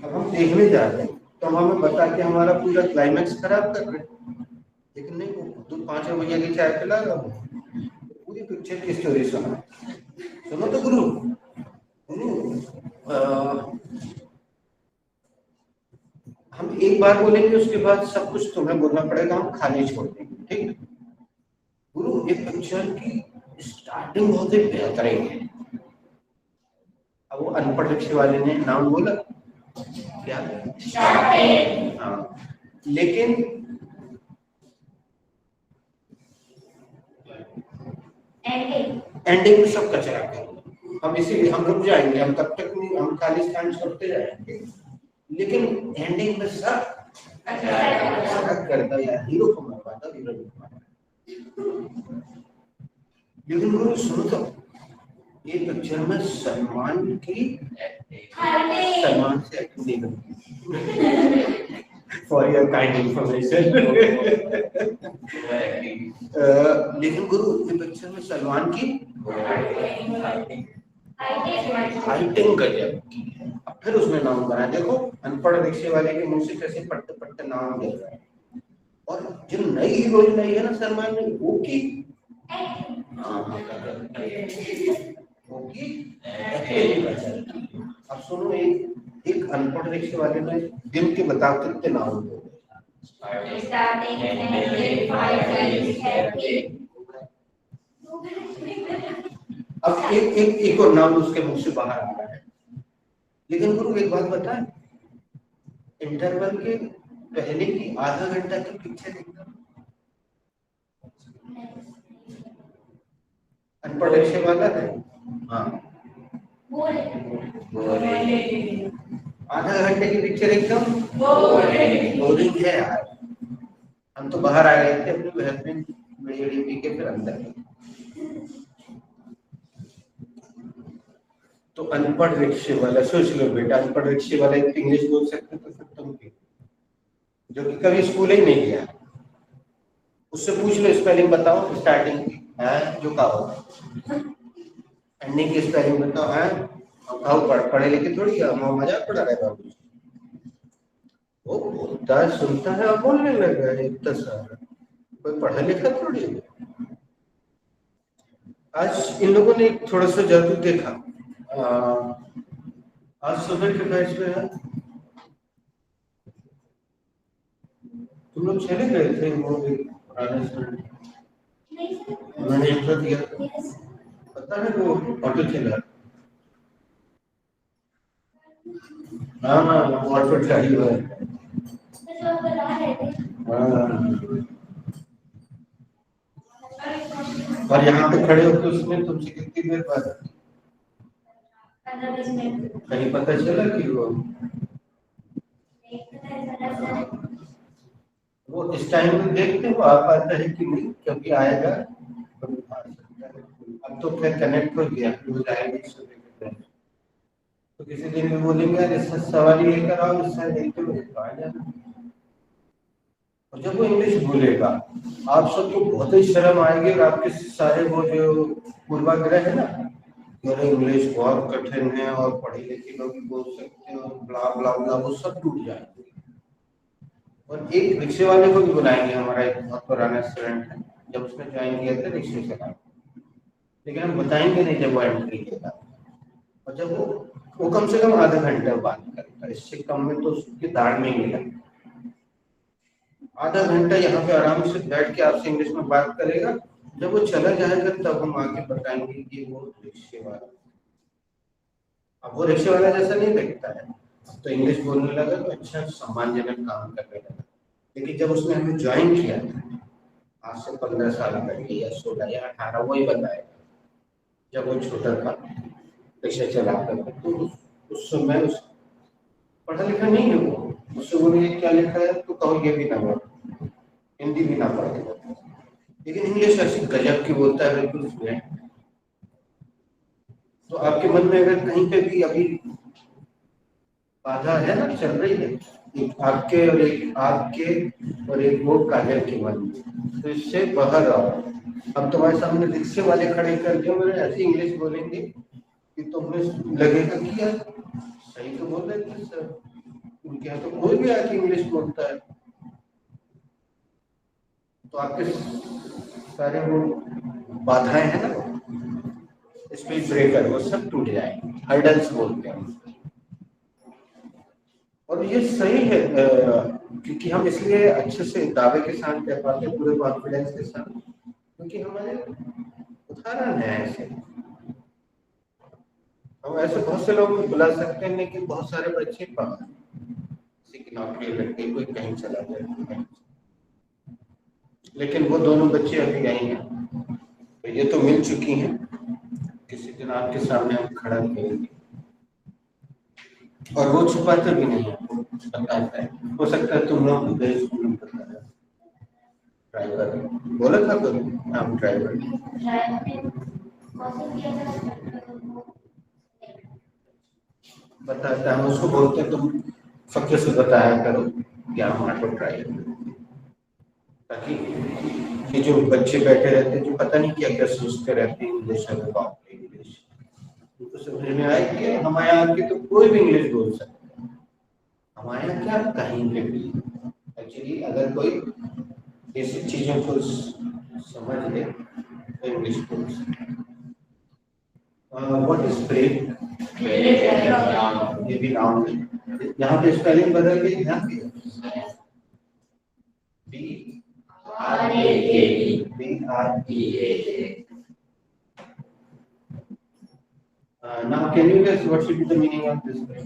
अब हम देखने जाते हैं तो हमें बता के हमारा पूरा क्लाइमेक्स खराब कर रहे हैं, लेकिन नहीं, वो तो 5 भैया की चाय पिला रहा हूँ, पूरी पिक्चर की स्टोरी सुना। सुनो तो गुरु, हम एक बार बोलेंगे, उसके बाद सब कुछ तुम्हें बोलना पड़ेगा, हम खाली छोड़ देंगे, ठीक। गुरु एक पिक्चर की स्टार्टिंग बहुत ही बेहतरीन है। अब वो अनपढ़ रिक्शे वाले ने नाम बोला क्या, हाँ, लेकिन एंडिंग में सब कचरा कर, हम इसीलिए हम रुक जाएंगे, हम तब तक नहीं, हम खाली स्टैंड छोड़ते जाएंगे, लेकिन एंडिंग में सब कर दो यार, हीरो को मरवा दो, हीरो को मरवा दो। लेकिन गुरु सुनो तो, ये पिक्चर में सलमान से acting for your kind information. लेकिन गुरु ये पिक्चर में सलमान की फाइटिंग गजब की है। अब फिर उसने नाम बनाया, देखो अनपढ़ रिक्शे वाले के मुंह से कैसे पढ़ते पढ़ते नाम ले रहा है। और जो नई हीरोइन आई है ना सलमान ने, वो की अब सुनो, एक अनपढ़ रिक्शे वाले ने दिन के बताओ कितने नाम बोले। अब एक और नाम उसके मुंह से बाहर आ रहा है। लेकिन गुरु एक बात बताएं, इंटरवल के पहले की आधा घंटा की पिक्चर एकदम अनपढ़ रिक्शे वाला है, हाँ, आधा घंटे की पिक्चर एकदम बोरिंग है यार। हम तो बाहर आ गए थे अपनी बहन में बड़ी बड़ी पी के, फिर अंदर। तो अनपढ़ रिक्शे वाला, सोच लो बेटा, अनपढ़ रिक्शे वाला इंग्लिश बोल सकते तो फिर तुम भी, जो कि कभी स्कूल ही नहीं गया, उससे पूछ लो स्पेलिंग बताओ स्टार्टिंग की, है जो कहो, एंडिंग की स्पेलिंग बताओ, है कहो, पढ़े लिखे थोड़ी है, मजाक पड़ा रहे बाबू। वो बोलता है, सुनता है और बोलने लगा है इतना सारा, कोई पढ़ा लिखा थोड़ी है। आज इन लोगों ने थोड़ा सा जादू देखा। आज सुबह के बैच में है, तुम लोग चले गए थे वो पुराने स्टूडेंट, उन्होंने इंट्रो दिया, पता है वो ऑटो चला, हाँ वो ऑटो गाड़ी हुआ है, और यहाँ पे खड़े होकर उसने तुमसे कितनी देर बात की, कहीं पता चला कि वो इस टाइम में देखते हो आ पाता है कि नहीं, क्योंकि आएगा अब तो फिर कनेक्ट हो गया, तो किसी दिन भी बोलेंगे इसका सवाल ही लेकर आओ, इससे देखते हुए आ जाना। और जब वो इंग्लिश बोलेगा आप सबको बहुत ही शर्म आएगी, और आपके सारे वो जो पूर्वाग्रह है ना, मेरे इंग्लिश बहुत कठिन है और पढ़े लिखे लोग बोल सकते हैं और ब्ला ब्ला ब्ला, वो सब टूट जाएंगे। और एक रिक्शे वाले को भी बुलाएंगे, हमारा एक बहुत पुराना स्टूडेंट है, जब उसने ज्वाइन किया था रिक्शे चला, लेकिन हम बताएंगे नहीं जब वो एंट्री किया। और जब वो कम से कम आधा घंटा बात करता, इससे कम में तो उसकी दाढ़ नहीं मिला। आधा घंटा यहाँ पे आराम से बैठ के आपसे इंग्लिश में बात करेगा, जब वो चला जाएगा तब हम आके बताएंगे कि वो रिक्शे वाला। अब वो रिक्शे वाला जैसा नहीं दिखता है, तो इंग्लिश बोलने लगा तो अच्छा सम्मानजनक काम करने लगा। लेकिन जब उसने हमें ज्वाइन किया आज से 15 साल पहले या 16 या 18, वही बताएगा जब वो छोटा था रिक्शा चलाता था, तो उस समय उस पढ़ा लिखा नहीं है वो, उससे बोलेंगे क्या लिखा है तो कहो ये भी ना बोल, हिंदी भी ना पढ़े, लेकिन इंग्लिश ऐसी गजब की बोलता है बिल्कुल फ्लुएंट। तो आपके मन में अगर कहीं पे भी अभी बाधा है ना, चल रही है, एक आपके और एक वो काजल के मन में, तो इससे बाहर आओ। अब तुम्हारे सामने रिक्शे वाले खड़े करके मेरे ऐसी इंग्लिश बोलेंगे कि तुम्हें लगेगा कि यार सही तो बोल रहे थे सर, उनके यहाँ तो कोई भी आके इंग्लिश बोलता है। तो आपके सारे वो बाधाएं हैं ना, स्पीड ब्रेकर, वो सब टूट जाएंगे, हर्डल्स बोलते हैं। और ये सही है क्योंकि हम इसलिए अच्छे से दावे के साथ कह पाते हैं, पूरे कॉन्फिडेंस के साथ, क्योंकि हमारे उदाहरण है ऐसे। हम ऐसे बहुत से लोग बुला सकते हैं, लेकिन बहुत सारे बच्चे बाहर, किसी की नौकरी लग गई, कोई कहीं चला जाए, लेकिन वो दोनों बच्चे अभी यही हैं। तो ये तो मिल चुकी हैं, किसी दिन आपके सामने हम खड़ा करेंगे। और वो छुपाते भी नहीं है, वो बताता है। हो सकता है तुम लोग ड्राइवर बोला था तो हम ड्राइवर बताता है, हम उसको बोलते हैं तुम फक्र से बताया करो कि हम ऑटो ड्राइवर, ताकि ये जो बच्चे बैठे रहते हैं जो पता नहीं क्या क्या सोचते रहते हैं इंग्लिश इंग्लिश, उनको समझ में आए कि हमारे यहाँ की तो कोई भी इंग्लिश बोल सकता है, हमारे यहाँ क्या कहीं पे भी। एक्चुअली अगर कोई बेसिक चीजों को समझ ले तो इंग्लिश बोल सकता है। What is break? ये भी नाउन है, यहाँ पे स्पेलिंग बदल गई, ध्यान दिया। B-R-A-K-E. Now can you guess what should be the meaning of this word?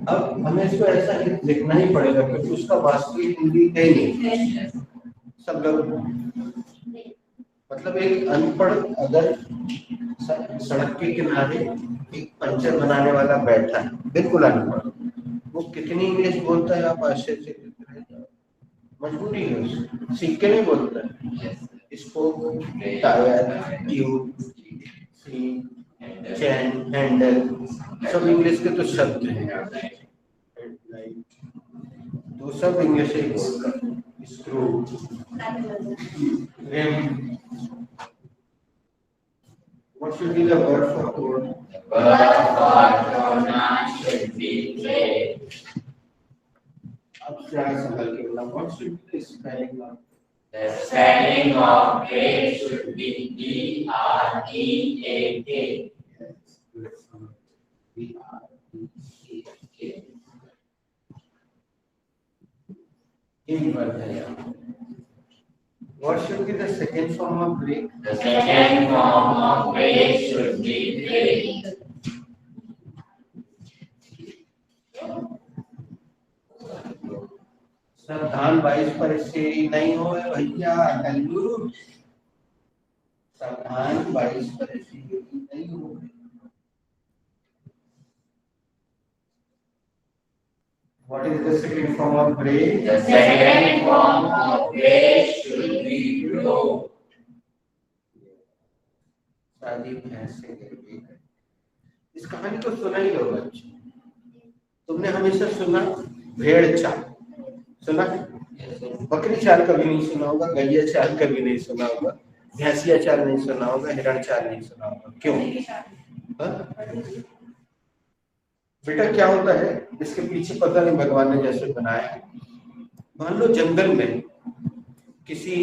अब हमें इसको ऐसा लिखना ही पड़ेगा क्योंकि उसका वास्तविक हिंदी है नहीं। सब लोग मतलब एक अनपढ़ अगर सड़क के किनारे एक पंचर बनाने वाला बैठा है, बिल्कुल अनपढ़, वो कितनी इंग्लिश बोलता है आप आश्चर्य से मजबूरी है, सीख के नहीं बोलता है। स्पोक, टायर, ट्यूब, चैन, हैंडल, सब इंग्लिश के तो शब्द हैं। तो सब इंग्लिश ही बोलता है। Screw, rim. What should be the word for pronoun? The word for pronoun should be they. अब क्या संभल के बोला? What should be the spelling of? The spelling of they should be B-R-E-A-K. Yes, B-R-E-A-K. एक word है यहाँ। What should be the second form of break? The second form of break should be break. सावधान 22 पर इससे नहीं हो भैया, कल्लू सावधान 22 पर इससे नहीं हो। What is the second form of break? The second form of break should be blow. शादी भैंसे गई है। इस कहानी को सुना ही होगा बच्चे, तुमने हमेशा सुना भेड़ चाल, सुना? बकरी चाल कभी नहीं सुना होगा, गैया चाल कभी नहीं सुना होगा, भैंसिया चाल नहीं सुना होगा, हिरण चाल नहीं सुना होगा। क्यों? बेटा क्या होता है, इसके पीछे पता नहीं भगवान ने जैसे बनाया है। मान लो जंगल में किसी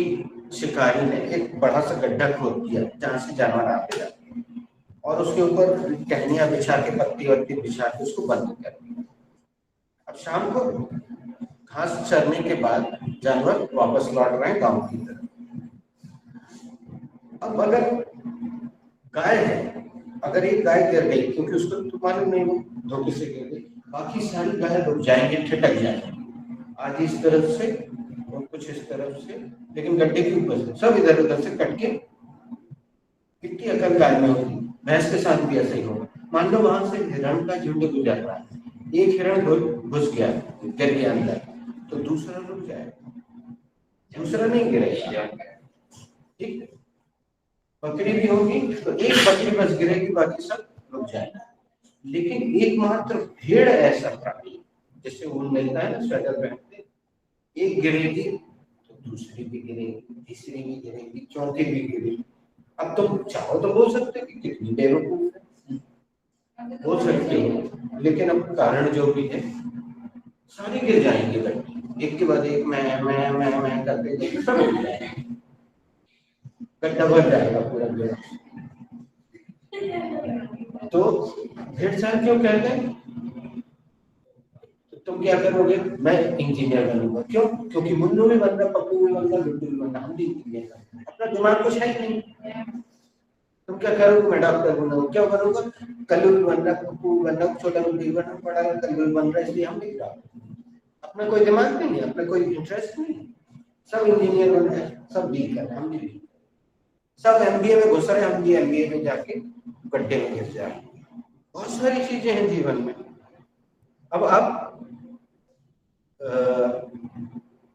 शिकारी ने एक बड़ा सा गड्ढा खोद दिया जहां से जानवर आते जाते और उसके ऊपर टहनियां बिछा के पत्ती वत्ती बिछा के उसको बंद कर दिया। अब शाम को घास चरने के बाद जानवर वापस लौट रहे हैं गांव की तरफ। अब अगर गाय है, अगर एक गाय गिर गई, क्योंकि उसको तो मालूम नहीं वो धोखे से गिर गई, बाकी सारी गाय रुक जाएंगे, ठिठक जाएंगे, आज इस तरफ से और कुछ इस तरफ से, लेकिन गड्ढे के ऊपर से सब इधर उधर से कट के कितनी अकल गाय में होगी। भैंस के साथ भी ऐसे ही होगा। मान लो वहां से हिरण का झुंड गुजर रहा है, एक हिरण घुस गया घर के अंदर, तो दूसरा रुक जाएगा, दूसरा नहीं गिरेगा। ठीक, बकरी भी होगी तो एक बकरी बस गिरेगी, बाकी सब रुक जाएगा। लेकिन एकमात्र भेड़ ऐसा प्राणी जिससे ऊन मिलता है ना, स्वेटर पहनते, एक गिरेगी तो दूसरी भी गिरेगी, तीसरी भी गिरेगी, चौथी भी गिरेगी। अब तुम चाहो तो बोल सकते कि कितनी बेवकूफ है, बोल सकते हो, लेकिन अब कारण जो भी है सारी गिर जाएंगे गड्ढे, एक के बाद एक मैं करते सब गिर जाएंगे, गड्ढा भर जाएगा पूरा भेड़। तो भेड़ चाल क्यों कहते हैं? तो तुम क्या करोगे? मैं इंजीनियर बनूंगा। क्यों? क्योंकि मुन्नू भी बन रहा, पप्पू भी बन रहा, लुड्डू भी बन रहा, हम भी इंजीनियर। अपना दिमाग कुछ है ही नहीं। तुम क्या करोगे? मैं डॉक्टर बनूंगा। क्या बनूंगा? कल्लू भी बन रहा, पप्पू भी बन रहा, छोटा गुड्डू भी बन रहा, बड़ा कल्लू भी बन रहा, इसलिए हम भी डॉक्टर। अपना कोई दिमाग नहीं है, अपना कोई इंटरेस्ट नहीं, सब इंजीनियर बन रहे, सब भी कर रहे, हम भी सब एमबीए में घुस रहे, हम भी एमबीए में जाके गड्ढे में घुस जाए। बहुत सारी चीजें हैं जीवन में। अब आप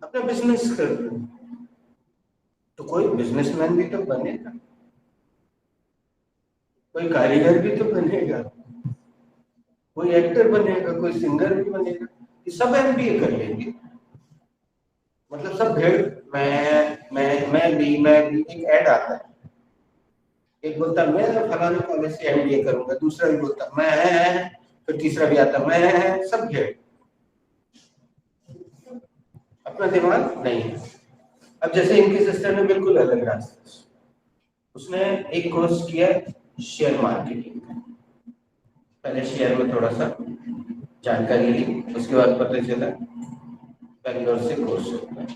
अपना बिजनेस कर रहे हो तो कोई बिजनेसमैन भी तो बनेगा, कोई कारीगर भी तो बनेगा, कोई एक्टर बनेगा, कोई सिंगर भी बनेगा। ये सब एमबीए कर लेंगे, मतलब सब भेड़ मैं भी एक ऐड आता है, एक बोलता मैं फलाने कॉलेज से एमबीए करूंगा, दूसरा भी बोलता मैं, फिर तीसरा भी आता मैं, सब भेड़, अपना दिमाग नहीं है। अब जैसे इनके सिस्टर ने बिल्कुल अलग रास्ता, उसने एक कोर्स किया शेयर मार्केटिंग का, पहले शेयर में थोड़ा सा जानकारी ली, उसके बाद पता चला बेंगलोर से कोर्स होता है।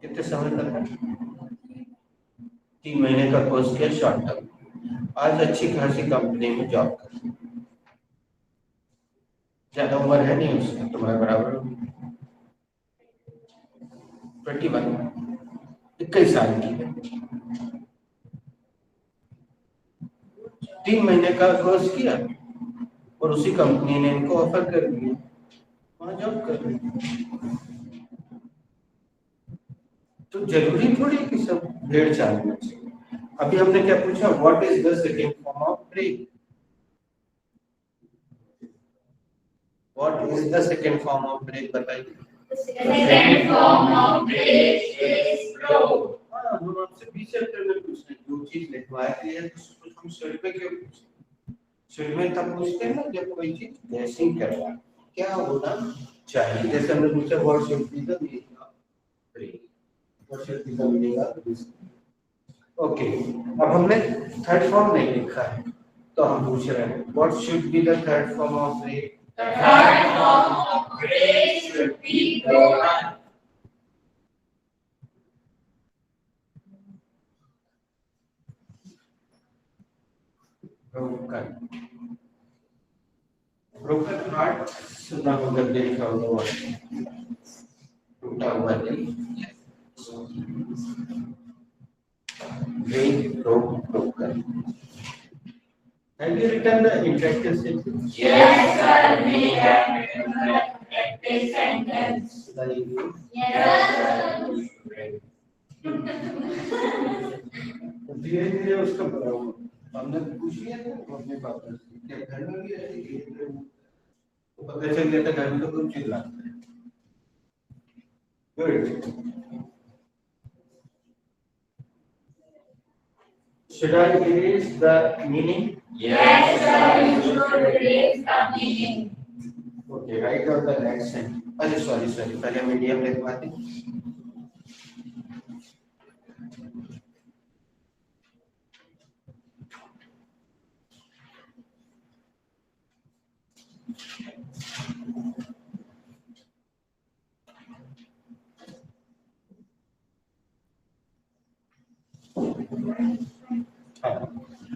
कितने समय तक है? 3 महीने का कोर्स किया, शॉर्ट टर्म। आज अच्छी खासी कंपनी में जॉब कर, ज्यादा उम्र है नहीं उसका, तुम्हारे बराबर 21 साल की है। 3 महीने का कोर्स किया और उसी कंपनी ने इनको ऑफर कर दिया, वहां जॉब कर रही। तो जरूरी थोड़ी कि सब भेड़ चालना चाहिए। अभी हमने क्या पूछा? What is the second form of break? What is the second form of break? बताइए। Second form of break is flow. हां, हम आपसे 20 चैप्टर में पूछते हैं, जो चीज लिखवाई गई है तो हम शुरू में क्यों पूछते? शुरू में तब पूछते हैं ना जब कोई चीज गैसिंग कर रहा है, क्या होना चाहिए। जैसे हमने पूछा what should be the meaning of break, what should be the meaning of this. Okay, अब हमने थर्ड फॉर्म नहीं लिखा है तो हम पूछ रहे हैं what should be the third form of break? The third form of break should be broken. Broken heart सुना होगा, देखा होगा, टूटा हुआ दिल, break, broken. Have you written the interactive sentence? Yes, sir. We have written the interactive sentence. Yes, sir. धीरे धीरे उसका बड़ा हुआ। हमने पूछ लिया था अपने पापा से, क्या घर में भी ऐसे ही है? तो पता चल गया था घर में तो कुछ चिल्लाता है। Good. Should I erase the meaning? Yes, sir. You should erase the meaning. Okay, write down the next sentence. अरे sorry, पहले मीडियम लिखवाते हैं.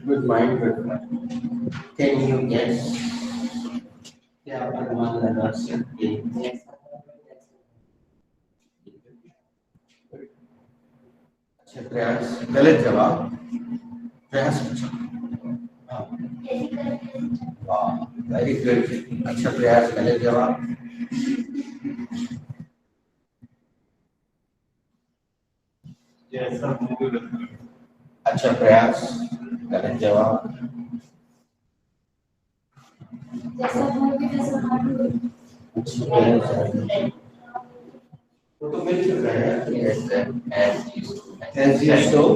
Good mind, good mind. Can you guess? क्या आप अनुमान लगा सकते हैं? अच्छा प्रयास गलत जवाब. प्रयास हाँ. वाह वेरी गुड. अच्छा प्रयास गलत जवाब. जैसा मुझे लगता है। अच्छा प्रयास गलत जवाब. जैसा होगी वैसा होगा। वो तो मिल चुका है. As you show.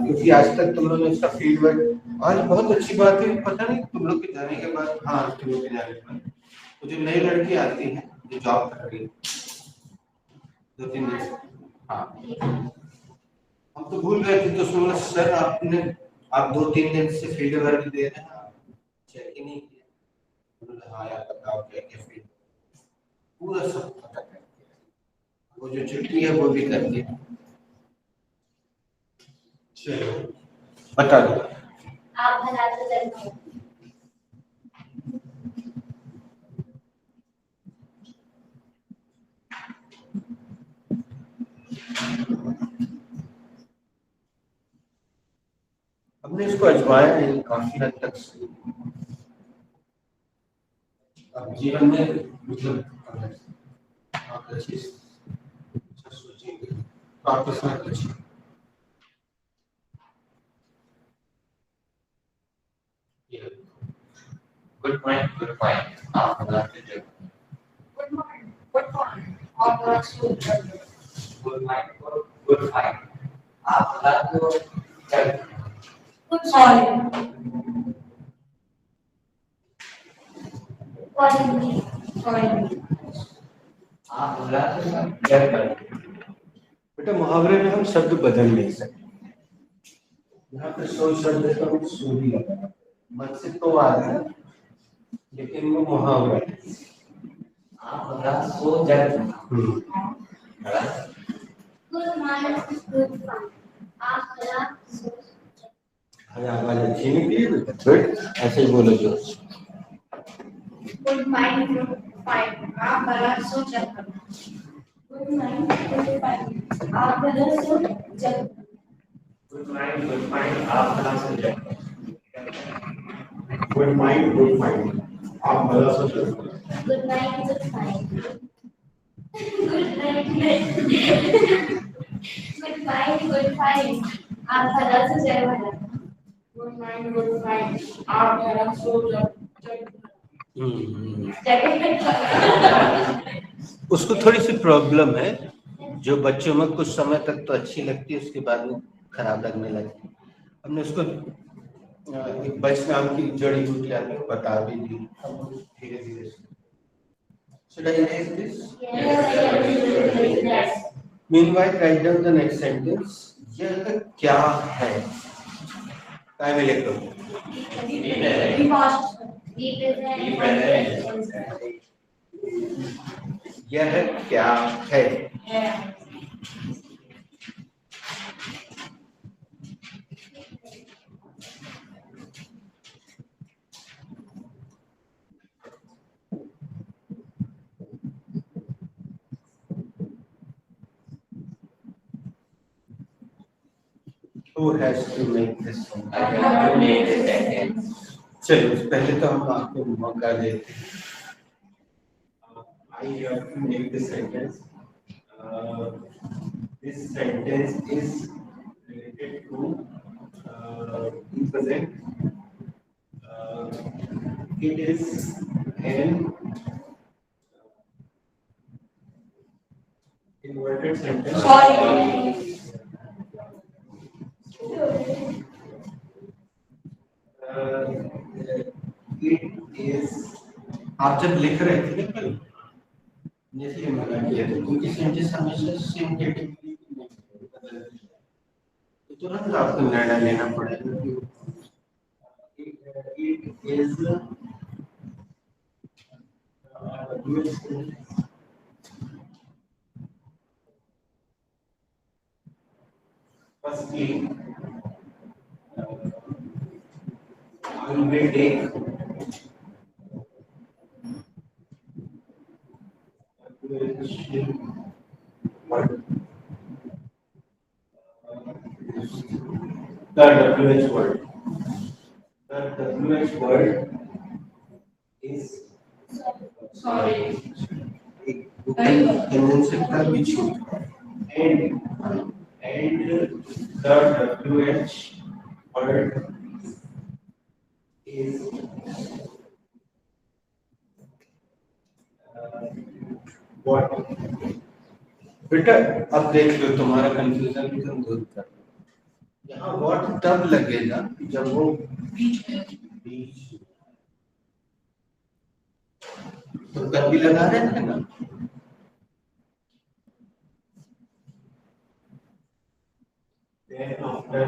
क्योंकि आज तक तुम लोगों ने इसका फीडबैक. आज बहुत अच्छी बात है. पता नहीं तुम लोग के जाने के बाद. हाँ तुम लोग के जाने के बाद तो जो नई लड़की आती है जो जॉब कर रही है 2-3 दिन से. हाँ हम तो भूल गए थे तो उसने बोला सर आप 2-3 दिन से फीडबैक दे रहे हैं. चेक ही नहीं किया. हाँ यार बताओ क्या क्या फीडबैक. पूरा सब पता कर दिया. वो जो छुट्टी है वो भी कर दी. चलो बता दो. आप भला तो जानते हो। हमने इसको अजमाया है काफी हद तक. अब जीवन में मतलब आप ऐसी सोचेंगे तो आपके साथ कुछ Good point, good point. आप गलत थे. Good morning. Good morning. आप गलत सोच रहे हो. Good mind, good point. आप गलत थे. Good sorry. Sorry. आप गलत थे. बेटा मुहावरे में हम शब्द बदल नहीं सकते. यहाँ पे सो शब्द है तो हम सो ही लगा मन से तो आ रहा है लेकिन वो मुहावरा है. आप गलत सोच रहे थे. Good mind, good fun. आप भला सोच। अरे आवाज अच्छी नहीं थी बेटा. गुड ऐसे ही बोलो जो. Good mind. Good fine. आप गलत सोच रहे हो. Good mind, good fun. आप भला सोच। Good mind, good point. आप गलत सोच रहे थे. Good mind, good mind. आप भला सोच रहे हो. Good night, good fine. Good night, good fine, good fine. आप भला सोच रहे हो। Good mind. Good fine. आप गलत सोच रहे हो. उसको थोड़ी सी प्रॉब्लम है. जो बच्चों में कुछ समय तक तो अच्छी लगती है उसके बाद वो खराब लगने लगती है. हमने उसको एक बच नाम की जड़ी बूटी आती है बता भी दी. धीरे धीरे should I erase this? Yes. Meanwhile, write down the next sentence. यह क्या है? काय में लिख दो. Be fast. Be present. यह क्या है? Who has to make this one? I have to make a sentence. चलो पहले तो हम आपको मौका देते हैं. I have to make this sentence. This sentence is related to in present. It is an inverted sentence. Sorry. It is आप जब लिख रहे थे ना कल, इसलिए मना किया था क्योंकि सेंटेंस हमेशा सेम कैटेगरी में बदल जाता है। तो तुरंत आपको निर्णय लेना पड़ेगा कि it is firstly, I will take word. The WH word. The WH word is Sorry. conjunction का भी छूट and the WH word is what? बेटा अब देख लो तुम्हारा कंफ्यूजन भी तुम दूर कर लो। यहाँ व्हाट तब लगेगा जब वो बीच में तो कल भी लगा रहे थे ना। Then after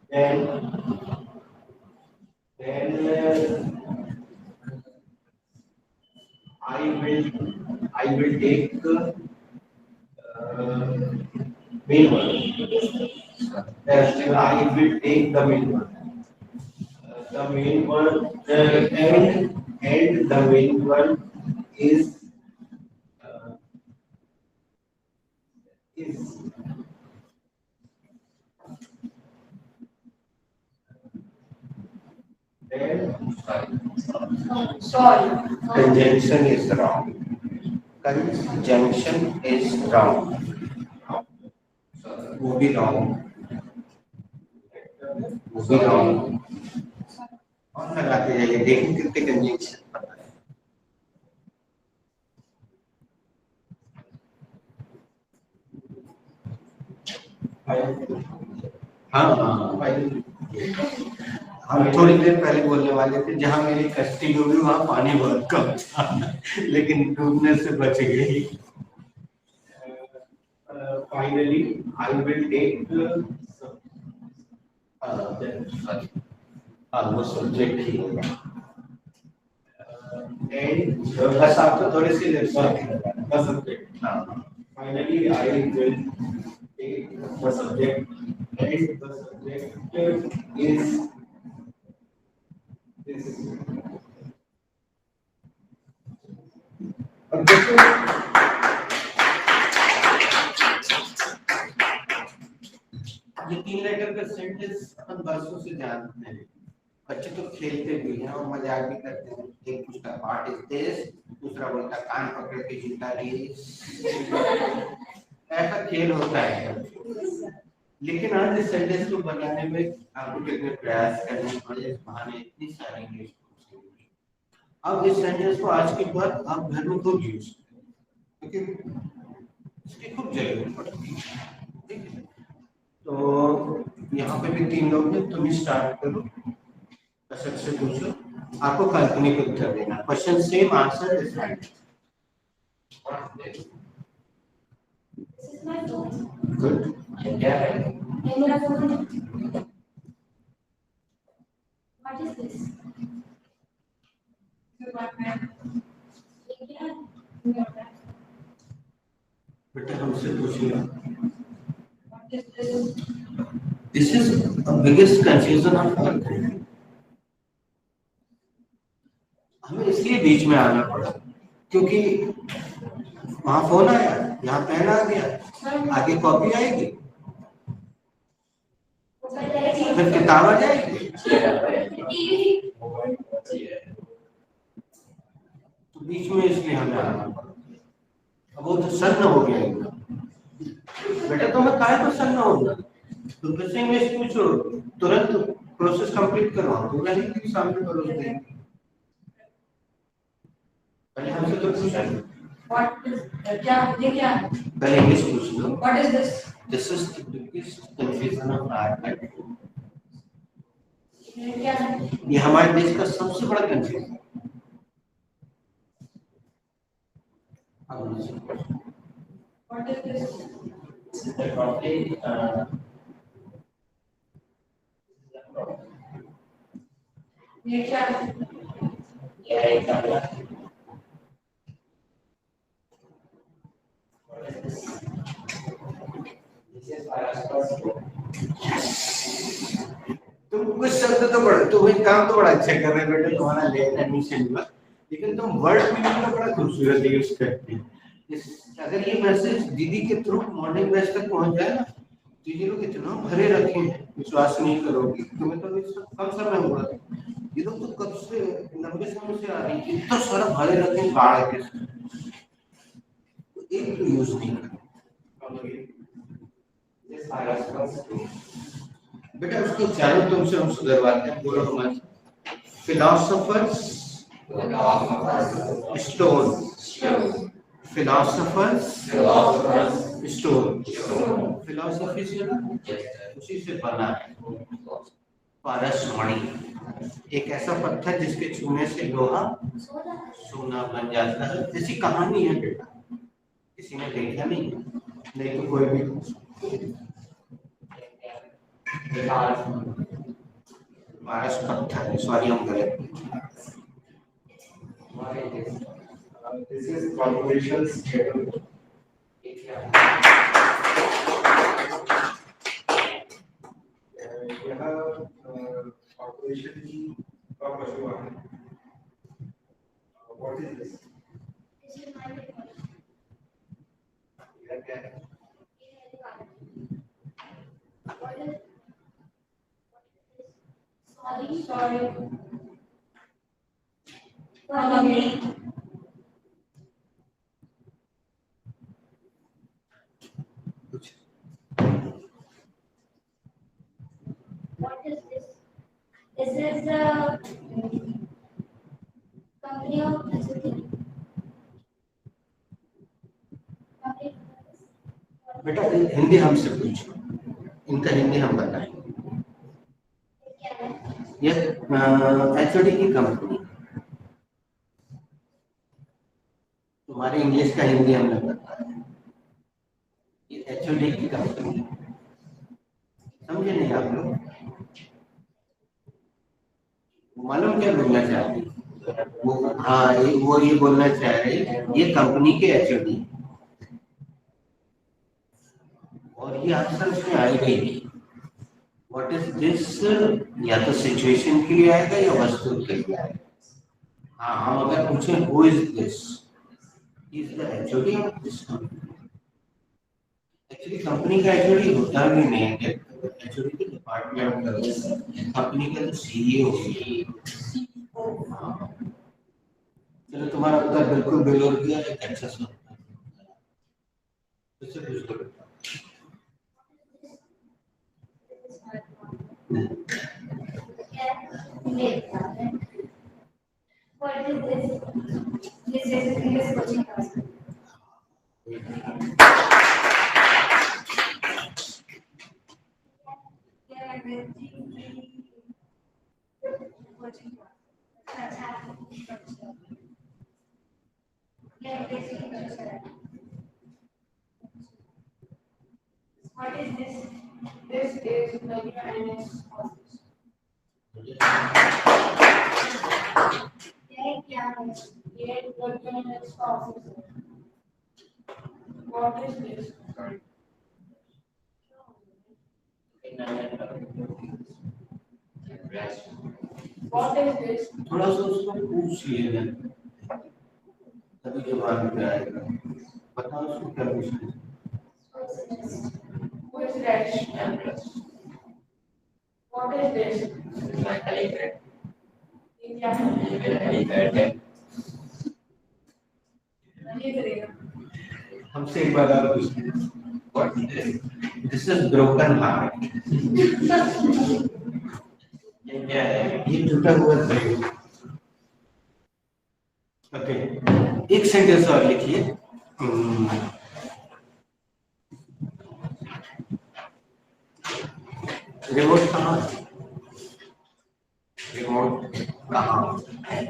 then I will take main one. I will take the main one. The main one and the main one is then Sorry. conjunction is wrong. Conjunction is wrong. वो भी wrong. वो भी wrong. और लगाते जाइए देखें कितने conjunction पता है। हाँ हम थोड़ी देर पहले बोलने वाले थे जहाँ मेरी कश्ती डूबी वहाँ पानी बहुत कम था लेकिन डूबने से बच गई। finally I will take वो सब्जेक्ट ही होगा and बस आपको थोड़ी सी देर the subject. Finally I will take the subject and the subject is this. अब देखो ये 3 लेटर का सेंटेंस अपन बरसों से जानते हैं। बच्चे तो खेलते भी हैं और मजाक भी करते हैं। एक पूछता व्हाट इज दिस, दूसरा बोलता कान पकड़ के जूता रेस। ऐसा खेल होता है। लेकिन आज इस सेंटेंस को बनाने में आपको कितने प्रयास करने पड़े, इस बहाने इतनी सारी इंग्लिश। अब इस सेंटेंस को आज के बाद आप घर में खूब यूज करें क्योंकि इसकी खूब जरूरत पड़ती है। ठीक है, तो यहाँ पे भी 3 लोग हैं, तुम ही स्टार्ट करो। क्वेश्चन से पूछो, आपको काल्पनिक उत्तर देना। Question same, answer different. This is my phone. Good. क्या है? ये मेरा phone है. What is this? ये क्या है? बेटा हमसे पूछिए। What is this? This is a biggest confusion of our country. हमें इसलिए बीच में आना पड़ा क्योंकि वहाँ फोन आया, यहाँ पेन आ गया, आगे कॉपी आएगी, फिर किताब आ जाएगी, तो बीच में इसलिए हमें आना पड़ा। अब वो तो सन्न हो गया एकदम। बेटा तुम्हें काहे को सन्न होगा? तुम फिर से इंग्लिश पूछो, तुरंत प्रोसेस कंप्लीट करवाओ, तो नहीं कि सामने परोस देंगे। पहले हमसे तो पूछा नहीं। What is क्या ये क्या है? पहले इंग्लिश पूछ लो। What is this? This is the biggest confusion of our country. ये क्या है? ये हमारे देश का सबसे बड़ा कंट्री है। What is this? This is the property. ये क्या है? Yeah, exactly. What is this? This is Maharashtra's road. तुम कुछ शब्द तो बड़ा, तुम एक काम तो बड़ा अच्छा कर रहे हो बेटे, तुम्हारा लेट एडमिशन हुआ, लेकिन तुम वर्ड मीनिंग तो बड़ा खूबसूरत यूज करते हैं। अगर ये मैसेज दीदी के थ्रू मॉर्निंग बैच तक पहुंच जाए ना, दीदी लोग इतना भरे रखे हैं, विश्वास नहीं करोगे। तुम्हें तो कम समय हुआ, ये लोग तो कब से लंबे समय से आ रही है, इतना सारा भरे रखे हैं बाढ़ के, एक तो यूज नहीं कर। This is Maharashtra's road. बेटा उसको चारों तुमसे हम सुधरवाते हैं, बोलो हमारे philosopher's stone, philosopher's stone, philosophy से ना उसी से बना है। पारसमणि, एक ऐसा पत्थर जिसके छूने से लोहा सोना बन जाता है। ऐसी कहानी है बेटा, किसी ने देखा नहीं, नहीं तो कोई भी पारस पत्थर, सॉरी हम गलत। What is this? This is corporation's schedule. यह corporation की का पशु है। What is this? This is my report. यह क्या है? What is this? Sorry. Sorry. Follow me. What is this? This is the company of बेटा हिंदी हमसे पूछो, इनका हिंदी हम बताएंगे। ये एचओडी की कंपनी, तुम्हारे इंग्लिश का हिंदी हमने बताया, ये एचओडी की कंपनी, समझे नहीं आप लोग? मालूम क्या बोलना चाह रही वो? हाँ, वो ये बोलना चाह रहे ये कंपनी के एचओडी, और ये अक्सर उसमें आएगा ही नहीं। व्हाट इज दिस, या तो सिचुएशन के लिए आएगा या वस्तु के लिए आएगा। हाँ, हम अगर पूछें who is this, is the HOD of this company. Actually company का एचओडी होता भी नहीं है, एचओडी के डिपार्टमेंट का, कंपनी का तो सीईओ है। चलो तुम्हारा उत्तर बिल्कुल बेलोर किया, एक अच्छा सा इससे पूछ लो। What is this? This is English coaching class. What is this? This is WNS office. ये क्या है? ये WNS office. What is this? What is this? थोड़ा सा उसको पूछ लिए तभी जवाब में आएगा। बताओ उसको क्या पूछना है। Who is Rash and Rest? What is this? My helipad. ये क्या है? ये मेरा helipad है। ये करेगा। हमसे एक बार और पूछना। What is this? This is broken heart. ये क्या है? ये टूटा हुआ दिल। ओके, एक सेंटेंस और लिखिए। रिमोट कहाँ है? कहाँ होता है?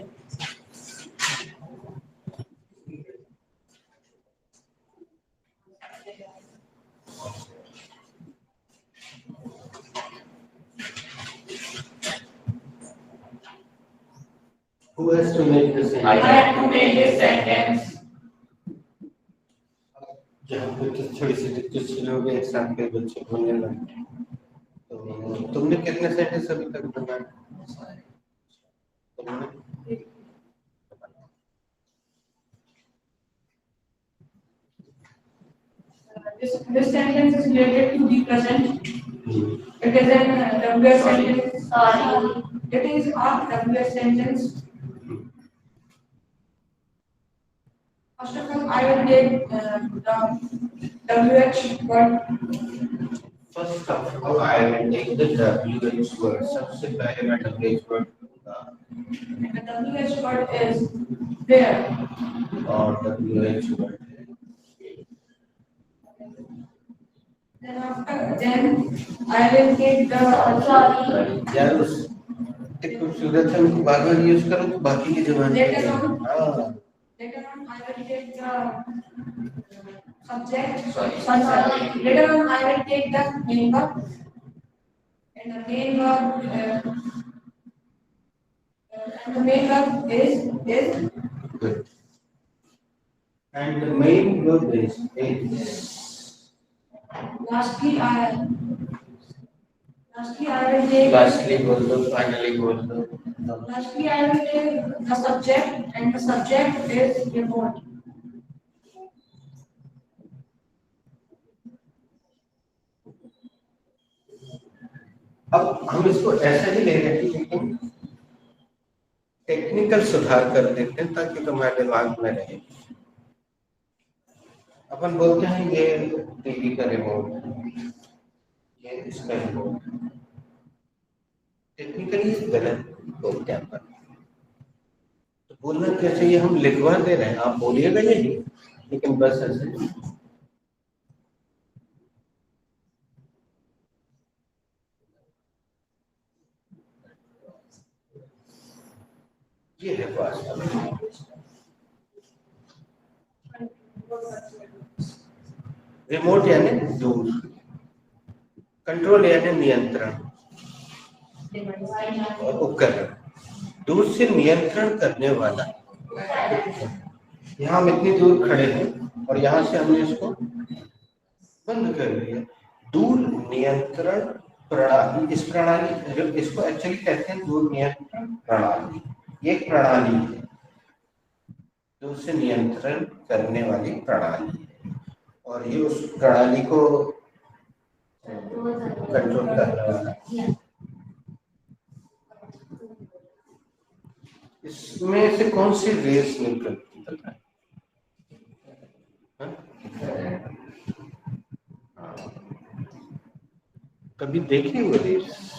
Who has to make the sentence? I have to make this sentence. जहाँ पे तो थोड़ी सी कुछ लोग एक साथ के बच्चे बोलने लगे, तो तुमने कितने सेंटेंस अभी तक बनाए? तुमने? This sentence is related to the present. It is an WS sentence. Sorry. It is a WS sentence. First of all, I will take the WH word. First of all, I will take the WH word. सबसे पहले मैं WH word लूँगा. And the WH word is there. और WH word है. Then I will take the Sorry. यार उस एक खूबसूरत है उनको बार बार यूज करो तो बाकी की जबान Later on. हाँ Later on, I will take the subject. Sorry. Later on, I will take the main verb. And the main verb, and the main verb is. good. And the main verb is. Lastly, I will take. Lastly बोल दो, finally बोल दो. Lastly, I will take the subject, and the subject is report. अब हम इसको ऐसा ही ले रहे हैं लेकिन टेक्निकल सुधार कर देते हैं ताकि तुम्हारे दिमाग में रहे. अपन बोलते हैं ये टीवी का रिमोट, ये इसका रिमोट. टेक्निकली गलत बोलते हैं अपन. तो बोलना क्या चाहिए? हम लिखवा दे रहे हैं, आप बोलिएगा यही, लेकिन बस ऐसे. ये है वास्तव में. रिमोट यानी दूर, कंट्रोल यानी नियंत्रण और उपकरण. दूर से नियंत्रण करने वाला. यहाँ हम इतनी दूर खड़े हैं और यहाँ से हमने इसको बंद कर दिया. दूर नियंत्रण प्रणाली. इस प्रणाली इसको एक्चुअली कहते हैं दूर नियंत्रण प्रणाली. ये एक प्रणाली है, दूर से नियंत्रण करने वाली प्रणाली है, और ये उस प्रणाली को कंट्रोल करने वाला. इसमें से कौन सी रेस निकलती है? कभी देखी वो रेस?